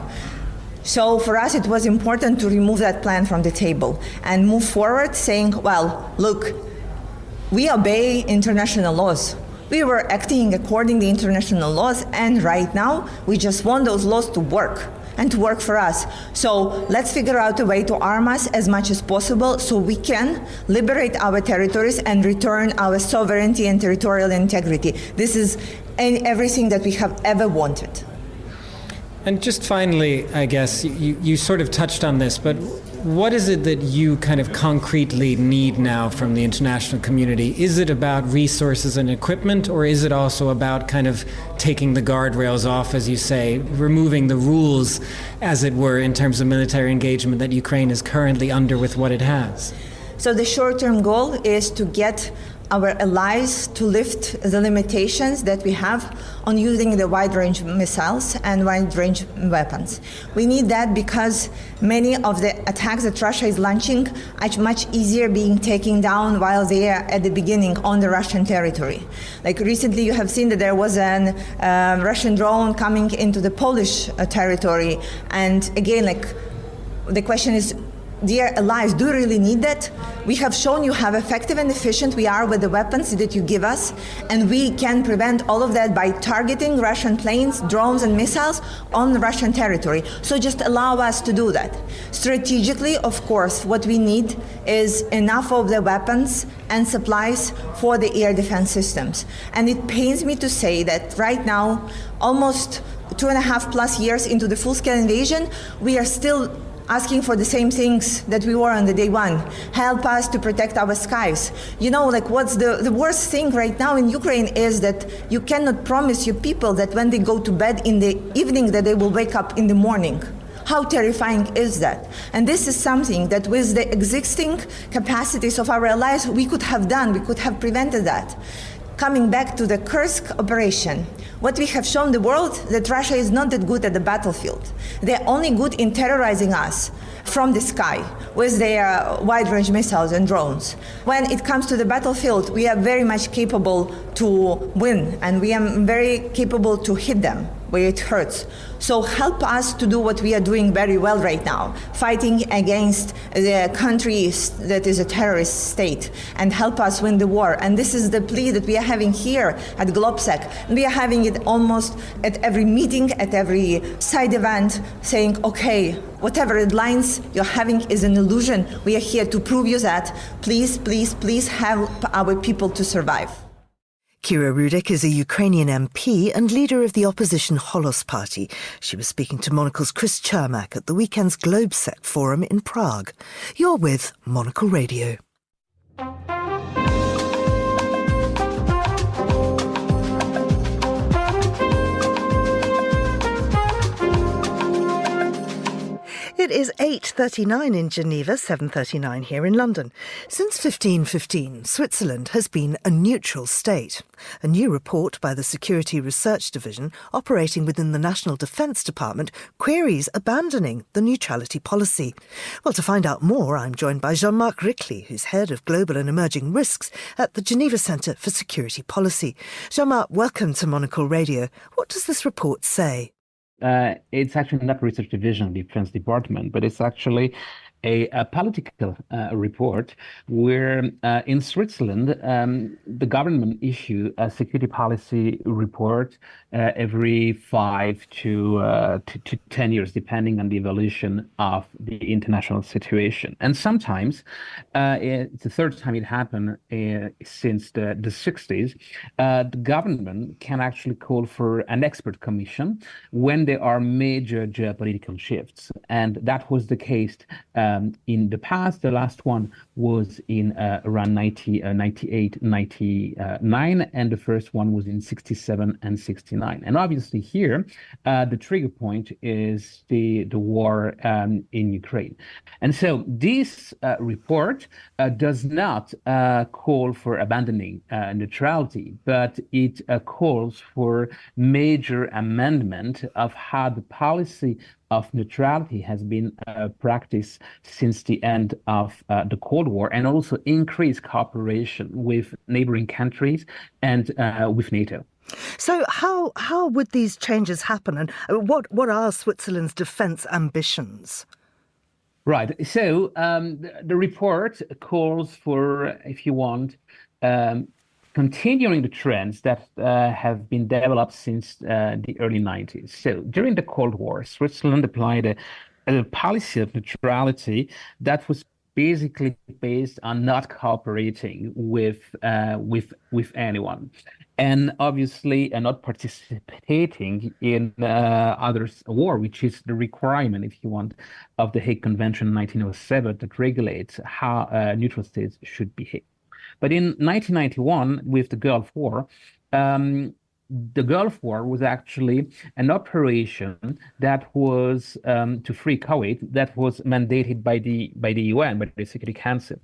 So for us, it was important to remove that plan from the table and move forward saying, well, look, we obey international laws. We were acting according to international laws, and right now we just want those laws to work and to work for us. So let's figure out a way to arm us as much as possible so we can liberate our territories and return our sovereignty and territorial integrity. This is everything that we have ever wanted. And just finally, I guess, you sort of touched on this, but what is it that you kind of concretely need now from the international community? Is it about resources and equipment, or is it also about kind of taking the guardrails off, as you say, removing the rules, as it were, in terms of military engagement that Ukraine is currently under with what it has? So the short-term goal is to get our allies to lift the limitations that we have on using the wide-range missiles and wide-range weapons. We need that because many of the attacks that Russia is launching are much easier being taken down while they are at the beginning on the Russian territory. Like recently you have seen that there was a Russian drone coming into the Polish territory, and again, like, the question is, dear allies, do you really need that? We have shown you how effective and efficient we are with the weapons that you give us, and we can prevent all of that by targeting Russian planes, drones, and missiles on Russian territory. So just allow us to do that. Strategically, of course, what we need is enough of the weapons and supplies for the air defense systems. And it pains me to say that right now, almost 2.5+ years into the full-scale invasion, we are still asking for the same things that we were on the day one. Help us to protect our skies. You know, like, what's the worst thing right now in Ukraine is that you cannot promise your people that when they go to bed in the evening that they will wake up in the morning. How terrifying is that? And this is something that with the existing capacities of our allies we could have done, we could have prevented that. Coming back to the Kursk operation, what we have shown the world that Russia is not that good at the battlefield. They're only good in terrorizing us from the sky with their wide-range missiles and drones. When it comes to the battlefield, we are very much capable to win, and we are very capable to hit them where it hurts. So help us to do what we are doing very well right now, fighting against the country that is a terrorist state, and help us win the war. And this is the plea that we are having here at GlobSec. We are having it almost at every meeting, at every side event, saying, okay, whatever headlines you're having is an illusion. We are here to prove you that. Please, please, please help our people to survive. Kira Rudik is a Ukrainian MP and leader of the opposition Holos Party. She was speaking to Monocle's Chris Chermak at the weekend's GlobSec Forum in Prague. You're with Monocle Radio. It is 8:39 in Geneva, 7:39 here in London. Since 1515, Switzerland has been a neutral state. A new report by the Security Research Division, operating within the National Defence Department, queries abandoning the neutrality policy. Well, to find out more, I'm joined by Jean-Marc Rickley, who's head of Global and Emerging Risks at the Geneva Centre for Security Policy. Jean-Marc, welcome to Monocle Radio. What does this report say? It's actually not research division of the Defense Department, but it's actually a political report where in Switzerland, the government issue a security policy report every 5 to 10 years, depending on the evolution of the international situation. And sometimes, it's the third time it happened since the 60s, the government can actually call for an expert commission when there are major geopolitical shifts. And that was the case in the past. The last one was in around 98, 99, and the first one was in 67 and 69. And obviously here, the trigger point is the war in Ukraine. And so this report does not call for abandoning neutrality, but it calls for major amendment of how the policy of neutrality has been practiced since the end of the Cold War, and also increased cooperation with neighboring countries and with NATO. So how would these changes happen, and what are Switzerland's defence ambitions? Right. So the report calls for, if you want, continuing the trends that have been developed since the early 90s. So during the Cold War, Switzerland applied a policy of neutrality that was basically based on not cooperating with anyone, and obviously not participating in others' war, which is the requirement, if you want, of the Hague Convention in 1907 that regulates how neutral states should behave. But in 1991, with the Gulf War, the Gulf War was actually an operation that was to free Kuwait, that was mandated by the UN, by the Security Council.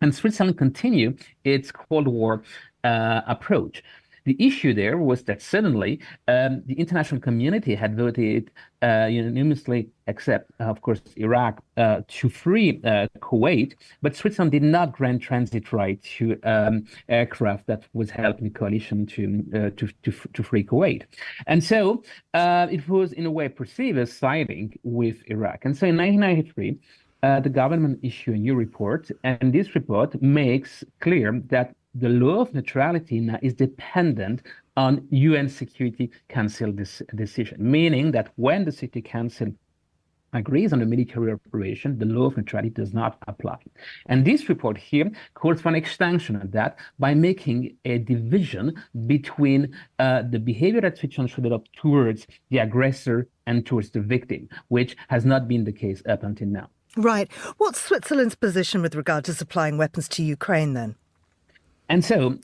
And Switzerland continued its Cold War approach. The issue there was that suddenly the international community had voted unanimously, except, of course, Iraq, to free Kuwait, but Switzerland did not grant transit right to aircraft that was helping the coalition to free Kuwait. And so it was, in a way, perceived as siding with Iraq. And so in 1993, the government issued a new report, and this report makes clear that the law of neutrality now is dependent on UN Security Council decision, meaning that when the Security Council agrees on a military operation, the law of neutrality does not apply. And this report here calls for an extension of that by making a division between the behavior that Switzerland should adopt towards the aggressor and towards the victim, which has not been the case up until now. Right. What's Switzerland's position with regard to supplying weapons to Ukraine then? And so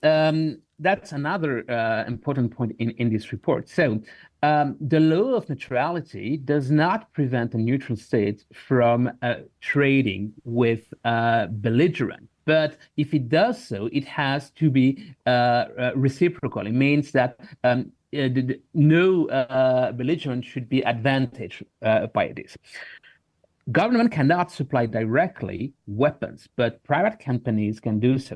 that's another important point in this report. So the law of neutrality does not prevent a neutral state from trading with belligerent. But if it does so, it has to be reciprocal. It means that no belligerent should be advantaged by this. Government cannot supply directly weapons, but private companies can do so.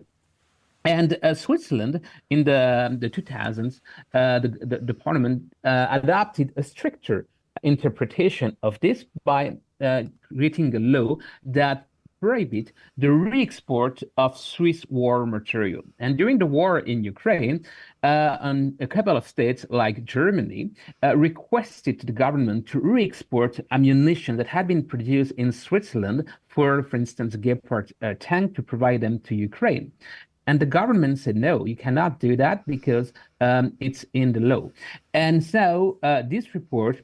And Switzerland, in the 2000s, the parliament adopted a stricter interpretation of this by creating a law that prohibit the re-export of Swiss war material. And during the war in Ukraine, a couple of states like Germany requested the government to re-export ammunition that had been produced in Switzerland for instance, Gepard tank, to provide them to Ukraine. And the government said, no, you cannot do that because it's in the law. And so this report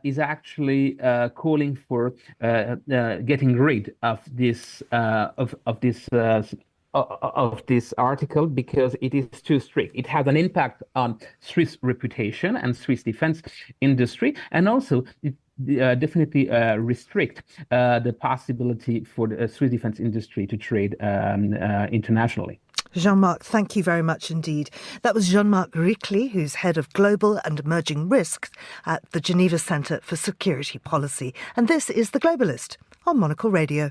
is actually calling for getting rid of this article because it is too strict. It has an impact on Swiss reputation and Swiss defense industry, and also it definitely restrict the possibility for the Swiss defense industry to trade internationally. Jean-Marc, thank you very much indeed. That was Jean-Marc Rickley, who's head of Global and Emerging Risks at the Geneva Centre for Security Policy. And this is The Globalist on Monocle Radio.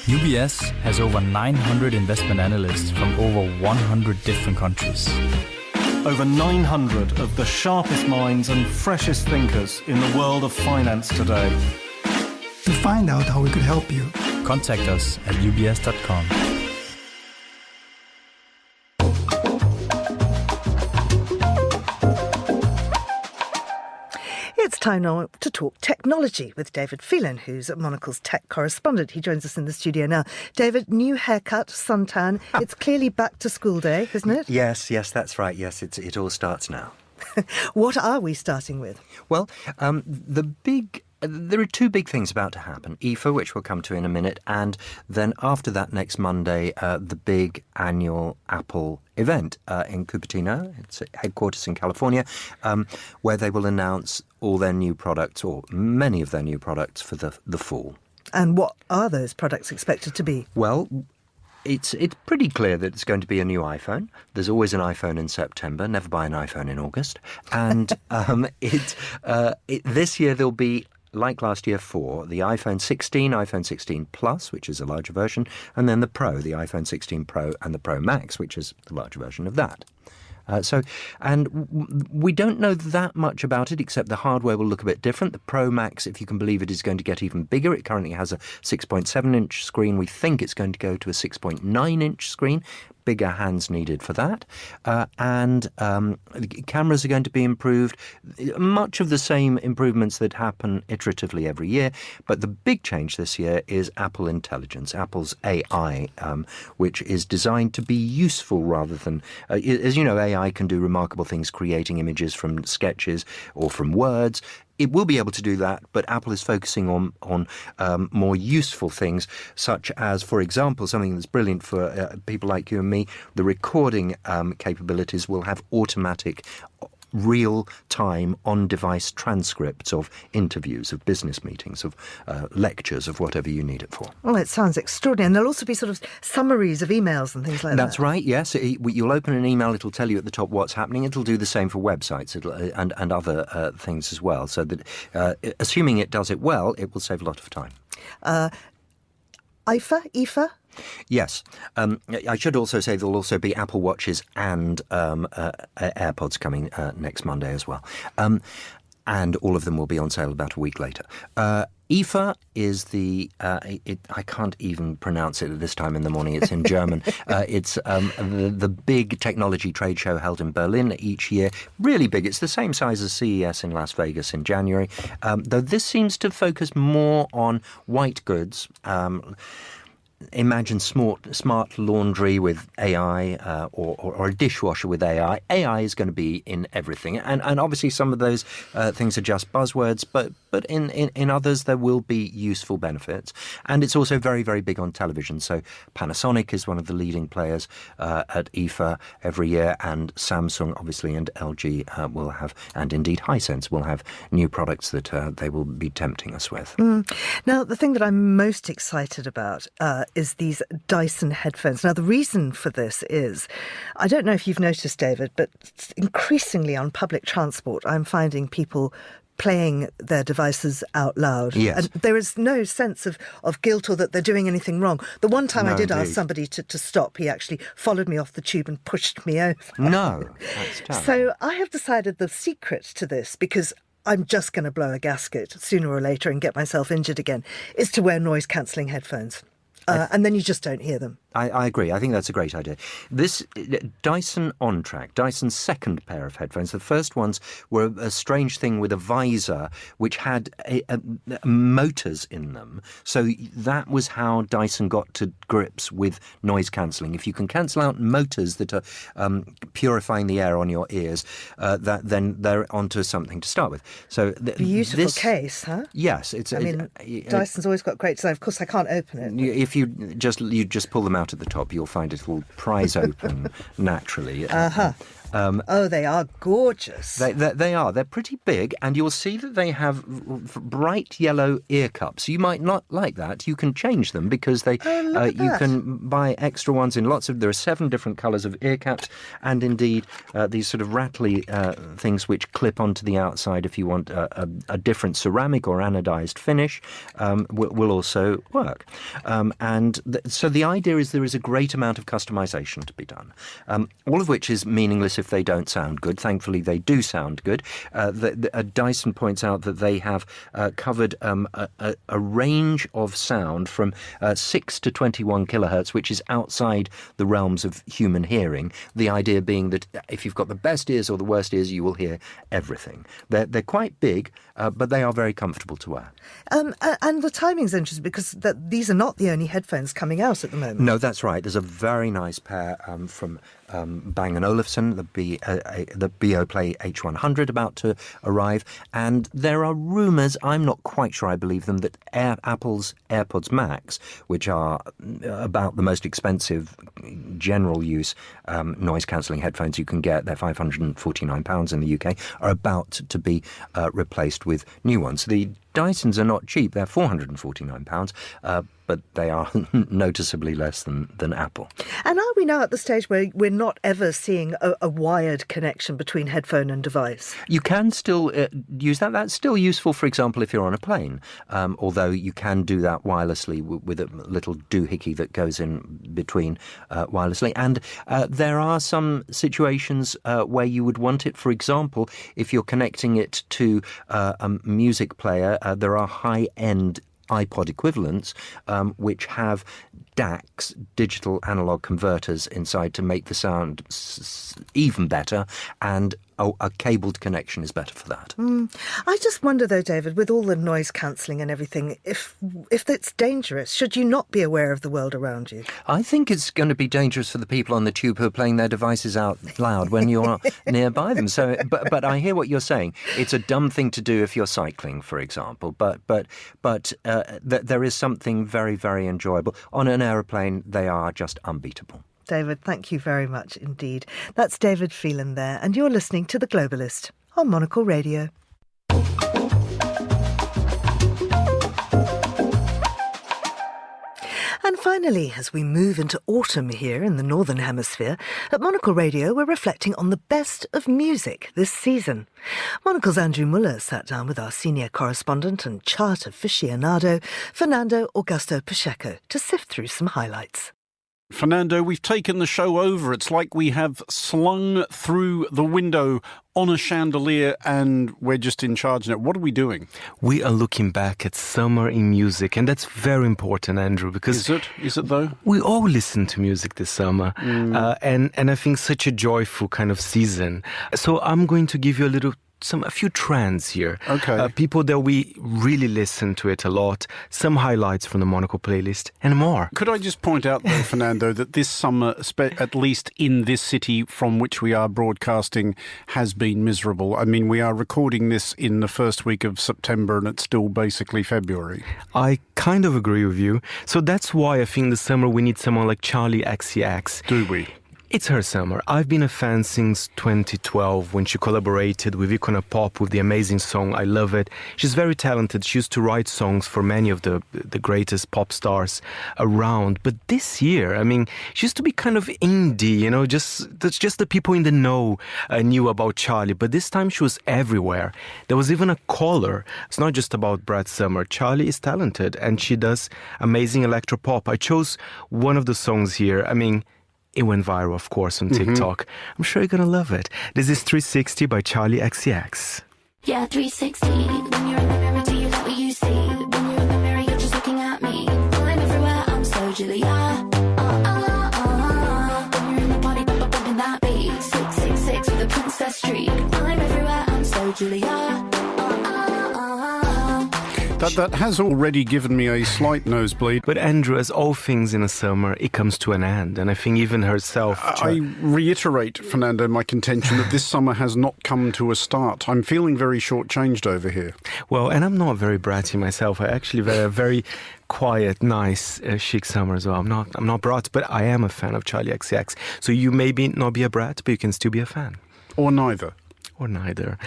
UBS has over 900 investment analysts from over 100 different countries. Over 900 of the sharpest minds and freshest thinkers in the world of finance today. To find out how we could help you, contact us at ubs.com. It's time now to talk technology with David Phelan, who's Monocle's tech correspondent. He joins us in the studio now. David, new haircut, suntan. It's clearly back to school day, isn't it? Yes, that's right. Yes, it all starts now. What are we starting with? Well, there are two big things about to happen. IFA, which we'll come to in a minute, and then after that, next Monday, the big annual Apple event in Cupertino, it's headquarters in California, where they will announce all their new products, or many of their new products for the fall. And what are those products expected to be? Well, it's pretty clear that it's going to be a new iPhone. There's always an iPhone in September. Never buy an iPhone in August. And this year there'll be like last year, 4, the iPhone 16, iPhone 16 Plus, which is a larger version, and then the Pro, the iPhone 16 Pro and the Pro Max, which is the larger version of that. We don't know that much about it, except the hardware will look a bit different. The Pro Max, if you can believe it, is going to get even bigger. It currently has a 6.7-inch screen. We think it's going to go to a 6.9-inch screen. Bigger hands needed for that. Cameras are going to be improved. Much of the same improvements that happen iteratively every year. But the big change this year is Apple Intelligence, Apple's AI, which is designed to be useful rather than... as you know, AI can do remarkable things, creating images from sketches or from words. It will be able to do that, but Apple is focusing on more useful things, such as, for example, something that's brilliant for people like you and me, the recording capabilities will have automatic real-time on-device transcripts of interviews, of business meetings, of lectures, of whatever you need it for. Well, it sounds extraordinary. And there'll also be sort of summaries of emails and things like that. That's right, yes. You'll open an email, it'll tell you at the top what's happening. It'll do the same for websites and other things as well. So that, assuming it does it well, it will save a lot of time. IFA? Yes. I should also say there'll also be Apple Watches and AirPods coming next Monday as well. And all of them will be on sale about a week later. IFA is I can't even pronounce it at this time in the morning. It's in German. It's the big technology trade show held in Berlin each year. Really big. It's the same size as CES in Las Vegas in January. Though this seems to focus more on white goods. Imagine smart laundry with AI or a dishwasher with AI. AI is going to be in everything. And obviously some of those things are just buzzwords, but in others there will be useful benefits. And it's also very, very big on television. So Panasonic is one of the leading players at IFA every year, and Samsung, obviously, and LG will have, and indeed Hisense will have new products that they will be tempting us with. Now, the thing that I'm most excited about is these Dyson headphones. Now, the reason for this is, I don't know if you've noticed, David, but increasingly on public transport, I'm finding people playing their devices out loud. Yes. And there is no sense of guilt or that they're doing anything wrong. The one time I did ask somebody to stop, he actually followed me off the tube and pushed me over. No, that's terrible. So I have decided the secret to this, because I'm just going to blow a gasket sooner or later and get myself injured again, is to wear noise-cancelling headphones. And then you just don't hear them. I agree. I think that's a great idea. This Dyson OnTrack, Dyson's second pair of headphones, the first ones were a strange thing with a visor which had motors in them. So that was how Dyson got to grips with noise cancelling. If you can cancel out motors that are purifying the air on your ears, then they're onto something to start with. So beautiful case, huh? Yes. Dyson's always got great design. Of course, I can't open it. If you just pull them out at the top, you'll find it will prise open naturally. They are gorgeous. They are. They're pretty big, and you'll see that they have bright yellow ear cups. You might not like that. You can change them because you can buy extra ones in there are 7 different colours of ear caps, and indeed these sort of rattly things which clip onto the outside if you want a different ceramic or anodized finish will also work. So the idea is there is a great amount of customization to be done, all of which is meaningless if they don't sound good. Thankfully, they do sound good. Dyson points out that they have covered a range of sound from 6 to 21 kilohertz, which is outside the realms of human hearing. The idea being that if you've got the best ears or the worst ears, you will hear everything. They're quite big, but they are very comfortable to wear. And the timing's interesting because these are not the only headphones coming out at the moment. No, that's right. There's a very nice pair from Bang & Olufsen, the Beoplay H100 about to arrive, and there are rumours, I'm not quite sure I believe them, that Apple's AirPods Max, which are about the most expensive general use noise-cancelling headphones you can get, they're £549 in the UK, are about to be replaced with new ones. The Dysons are not cheap, they're £449, they are noticeably less than Apple. And are we now at the stage where we're not ever seeing a wired connection between headphone and device? You can still use that. That's still useful, for example, if you're on a plane, although you can do that wirelessly with a little doohickey that goes in between wirelessly. And there are some situations where you would want it. For example, if you're connecting it to a music player, there are high-end iPod equivalents, which have DACs, digital analog converters, inside to make the sound even better, and a cabled connection is better for that. I just wonder, though, David, with all the noise cancelling and everything, if it's dangerous, should you not be aware of the world around you? I think it's going to be dangerous for the people on the tube who are playing their devices out loud when you're nearby them. So, but I hear what you're saying. It's a dumb thing to do if you're cycling, for example. But there is something very, very enjoyable. On an aeroplane, they are just unbeatable. David, thank you very much indeed. That's David Phelan there, and you're listening to The Globalist on Monocle Radio. And finally, as we move into autumn here in the Northern Hemisphere, at Monocle Radio we're reflecting on the best of music this season. Monocle's Andrew Muller sat down with our senior correspondent and chart aficionado, Fernando Augusto Pacheco, to sift through some highlights. Fernando, we've taken the show over. It's like we have slung through the window on a chandelier and we're just in charge now. What are we doing? We are looking back at summer in music, and that's very important, Andrew, because... Is it though? We all listen to music this summer, and I think such a joyful kind of season. So I'm going to give you a few trends here. Okay. People that we really listen to it a lot, some highlights from the Monocle playlist, and more. Could I just point out, though, Fernando, that this summer, at least in this city from which we are broadcasting, has been miserable. I mean, we are recording this in the first week of September and it's still basically February. I kind of agree with you. So that's why I think this summer we need someone like Charli XCX. Do we? It's her summer. I've been a fan since 2012 when she collaborated with Icona Pop with the amazing song I Love It. She's very talented. She used to write songs for many of the greatest pop stars around. But this year, I mean, she used to be kind of indie, that's just the people in the know knew about Charli. But this time she was everywhere. There was even a caller. It's not just about Brad Summer. Charli is talented and she does amazing electropop. I chose one of the songs here. I mean, it went viral, of course, on TikTok. I'm sure you're going to love it. This is 360 by Charli XCX. Yeah, 360. When you're in the mirror, do you like what you see? When you're in the mirror, you're just looking at me. I'm everywhere, I'm so Julia. When you're in the party, bumping that beat. 666 with a princess streak. I'm everywhere, I'm so Julia. That has already given me a slight nosebleed. But Andrew, as all things in a summer, it comes to an end. And I think even herself... I reiterate, Fernando, my contention that this summer has not come to a start. I'm feeling very shortchanged over here. Well, and I'm not very bratty myself. I actually had a very quiet, nice, chic summer as well. I'm not brat, but I am a fan of Charli XCX. So you may not be a brat, but you can still be a fan. Or neither. Or neither.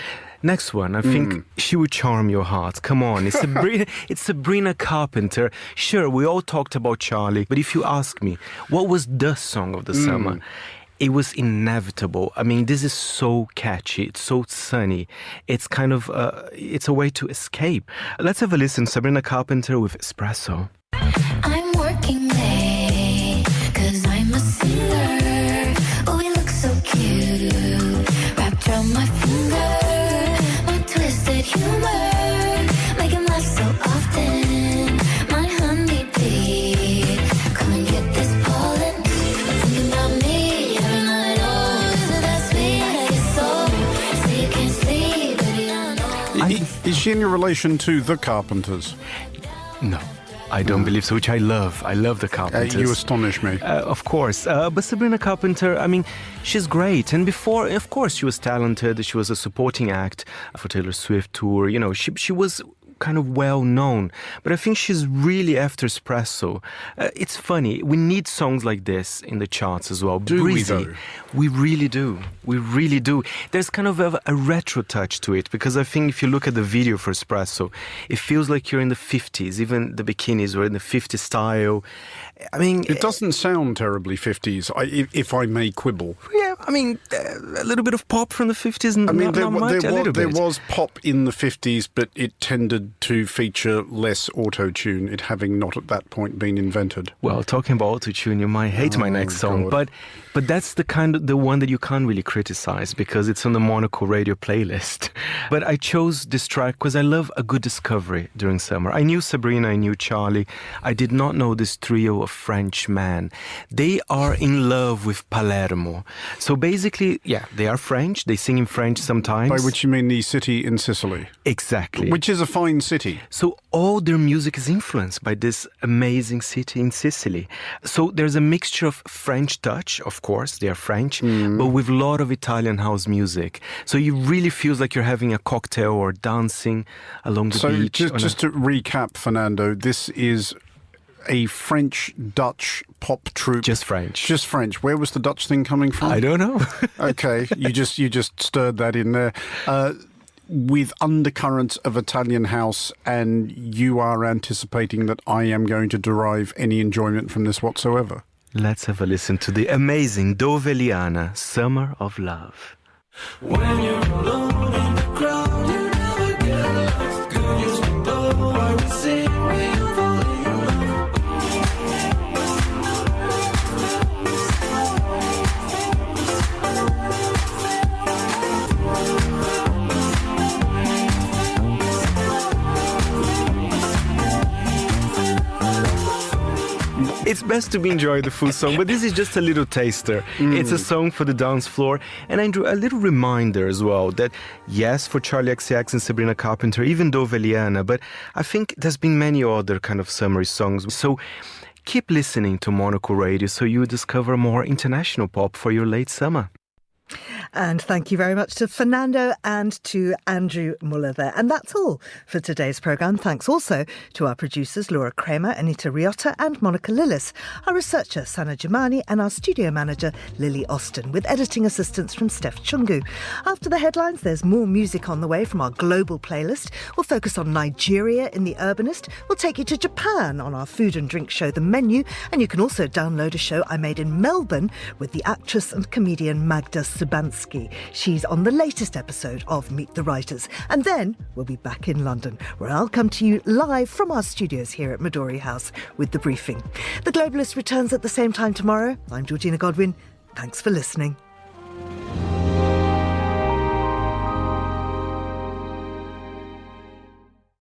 Next one, I think she would charm your heart. Come on, it's Sabrina Carpenter. Sure, we all talked about Charli, but if you ask me, what was the song of the summer? It was Inevitable. I mean, this is so catchy. It's so sunny. It's kind of, it's a way to escape. Let's have a listen. Sabrina Carpenter with Espresso. I'm working late, 'cause I'm a singer. Oh, we look so cute, wrapped around my finger. Twisted humor, making laugh so often. My honeybee, come and get this pollen. Thinking about me every night. Oh, isn't that sweet? I get so, so you can't sleep, baby, I know. Is she in your relation to the Carpenters? No. I don't believe so, which I love. I love the Carpenters. You astonish me. Of course. But Sabrina Carpenter, I mean, she's great. And before, of course, she was talented. She was a supporting act for Taylor Swift tour. She was kind of well known. But I think she's really after espresso. It's funny. We need songs like this in the charts as well. Do Breezy. we though? We really do. We really do. There's kind of a retro touch to it, because I think if you look at the video for Espresso, it feels like you're in the 50s. Even the bikinis were in the 50s style. I mean, it doesn't sound terribly 50s, if I may quibble. Yeah, I mean, a little bit of pop from the 50s, not much, a little bit. There was pop in the 50s, but it tended to feature less auto-tune, it having not at that point been invented. Well, talking about auto-tune, you might hate my next song, but that's the one that you can't really criticize, because it's on the Monocle Radio playlist. But I chose this track because I love a good discovery during summer. I knew Sabrina, I knew Charlie. I did not know this trio of French men. They are in love with Palermo. So basically, yeah, they are French. They sing in French sometimes. By which you mean the city in Sicily. Exactly. Which is a fine city. So all their music is influenced by this amazing city in Sicily. So there's a mixture of French touch, of course, they are French, but with a lot of Italian house music. So you really feels like you're having a cocktail or dancing along the beach. So just to recap, Fernando, this is a French-Dutch pop troupe. Just French. Just French. Where was the Dutch thing coming from? I don't know. Okay, you just stirred that in there. With undercurrents of Italian house, and you are anticipating that I am going to derive any enjoyment from this whatsoever. Let's have a listen to the amazing Dove Liana, Summer of Love. When you're alone in the crowd, you never get lost. Good news we know why we sing, we all fall in love. It's best to be enjoying the full song, but this is just a little taster. It's a song for the dance floor, and Andrew, a little reminder as well that yes, for Charlie XCX and Sabrina Carpenter, even Dove Liana, but I think there's been many other kind of summery songs. So keep listening to Monocle Radio so you discover more international pop for your late summer. And thank you very much to Fernando and to Andrew Muller there. And that's all for today's programme. Thanks also to our producers Laura Kramer, Anita Riotta and Monica Lillis, our researcher Sana Jamani and our studio manager Lily Austin, with editing assistance from Steph Chungu. After the headlines, there's more music on the way from our global playlist. We'll focus on Nigeria in The Urbanist. We'll take you to Japan on our food and drink show The Menu. And you can also download a show I made in Melbourne with the actress and comedian Magda Subansky. She's on the latest episode of Meet the Writers. And then we'll be back in London, where I'll come to you live from our studios here at Midori House with The Briefing. The Globalist returns at the same time tomorrow. I'm Georgina Godwin. Thanks for listening.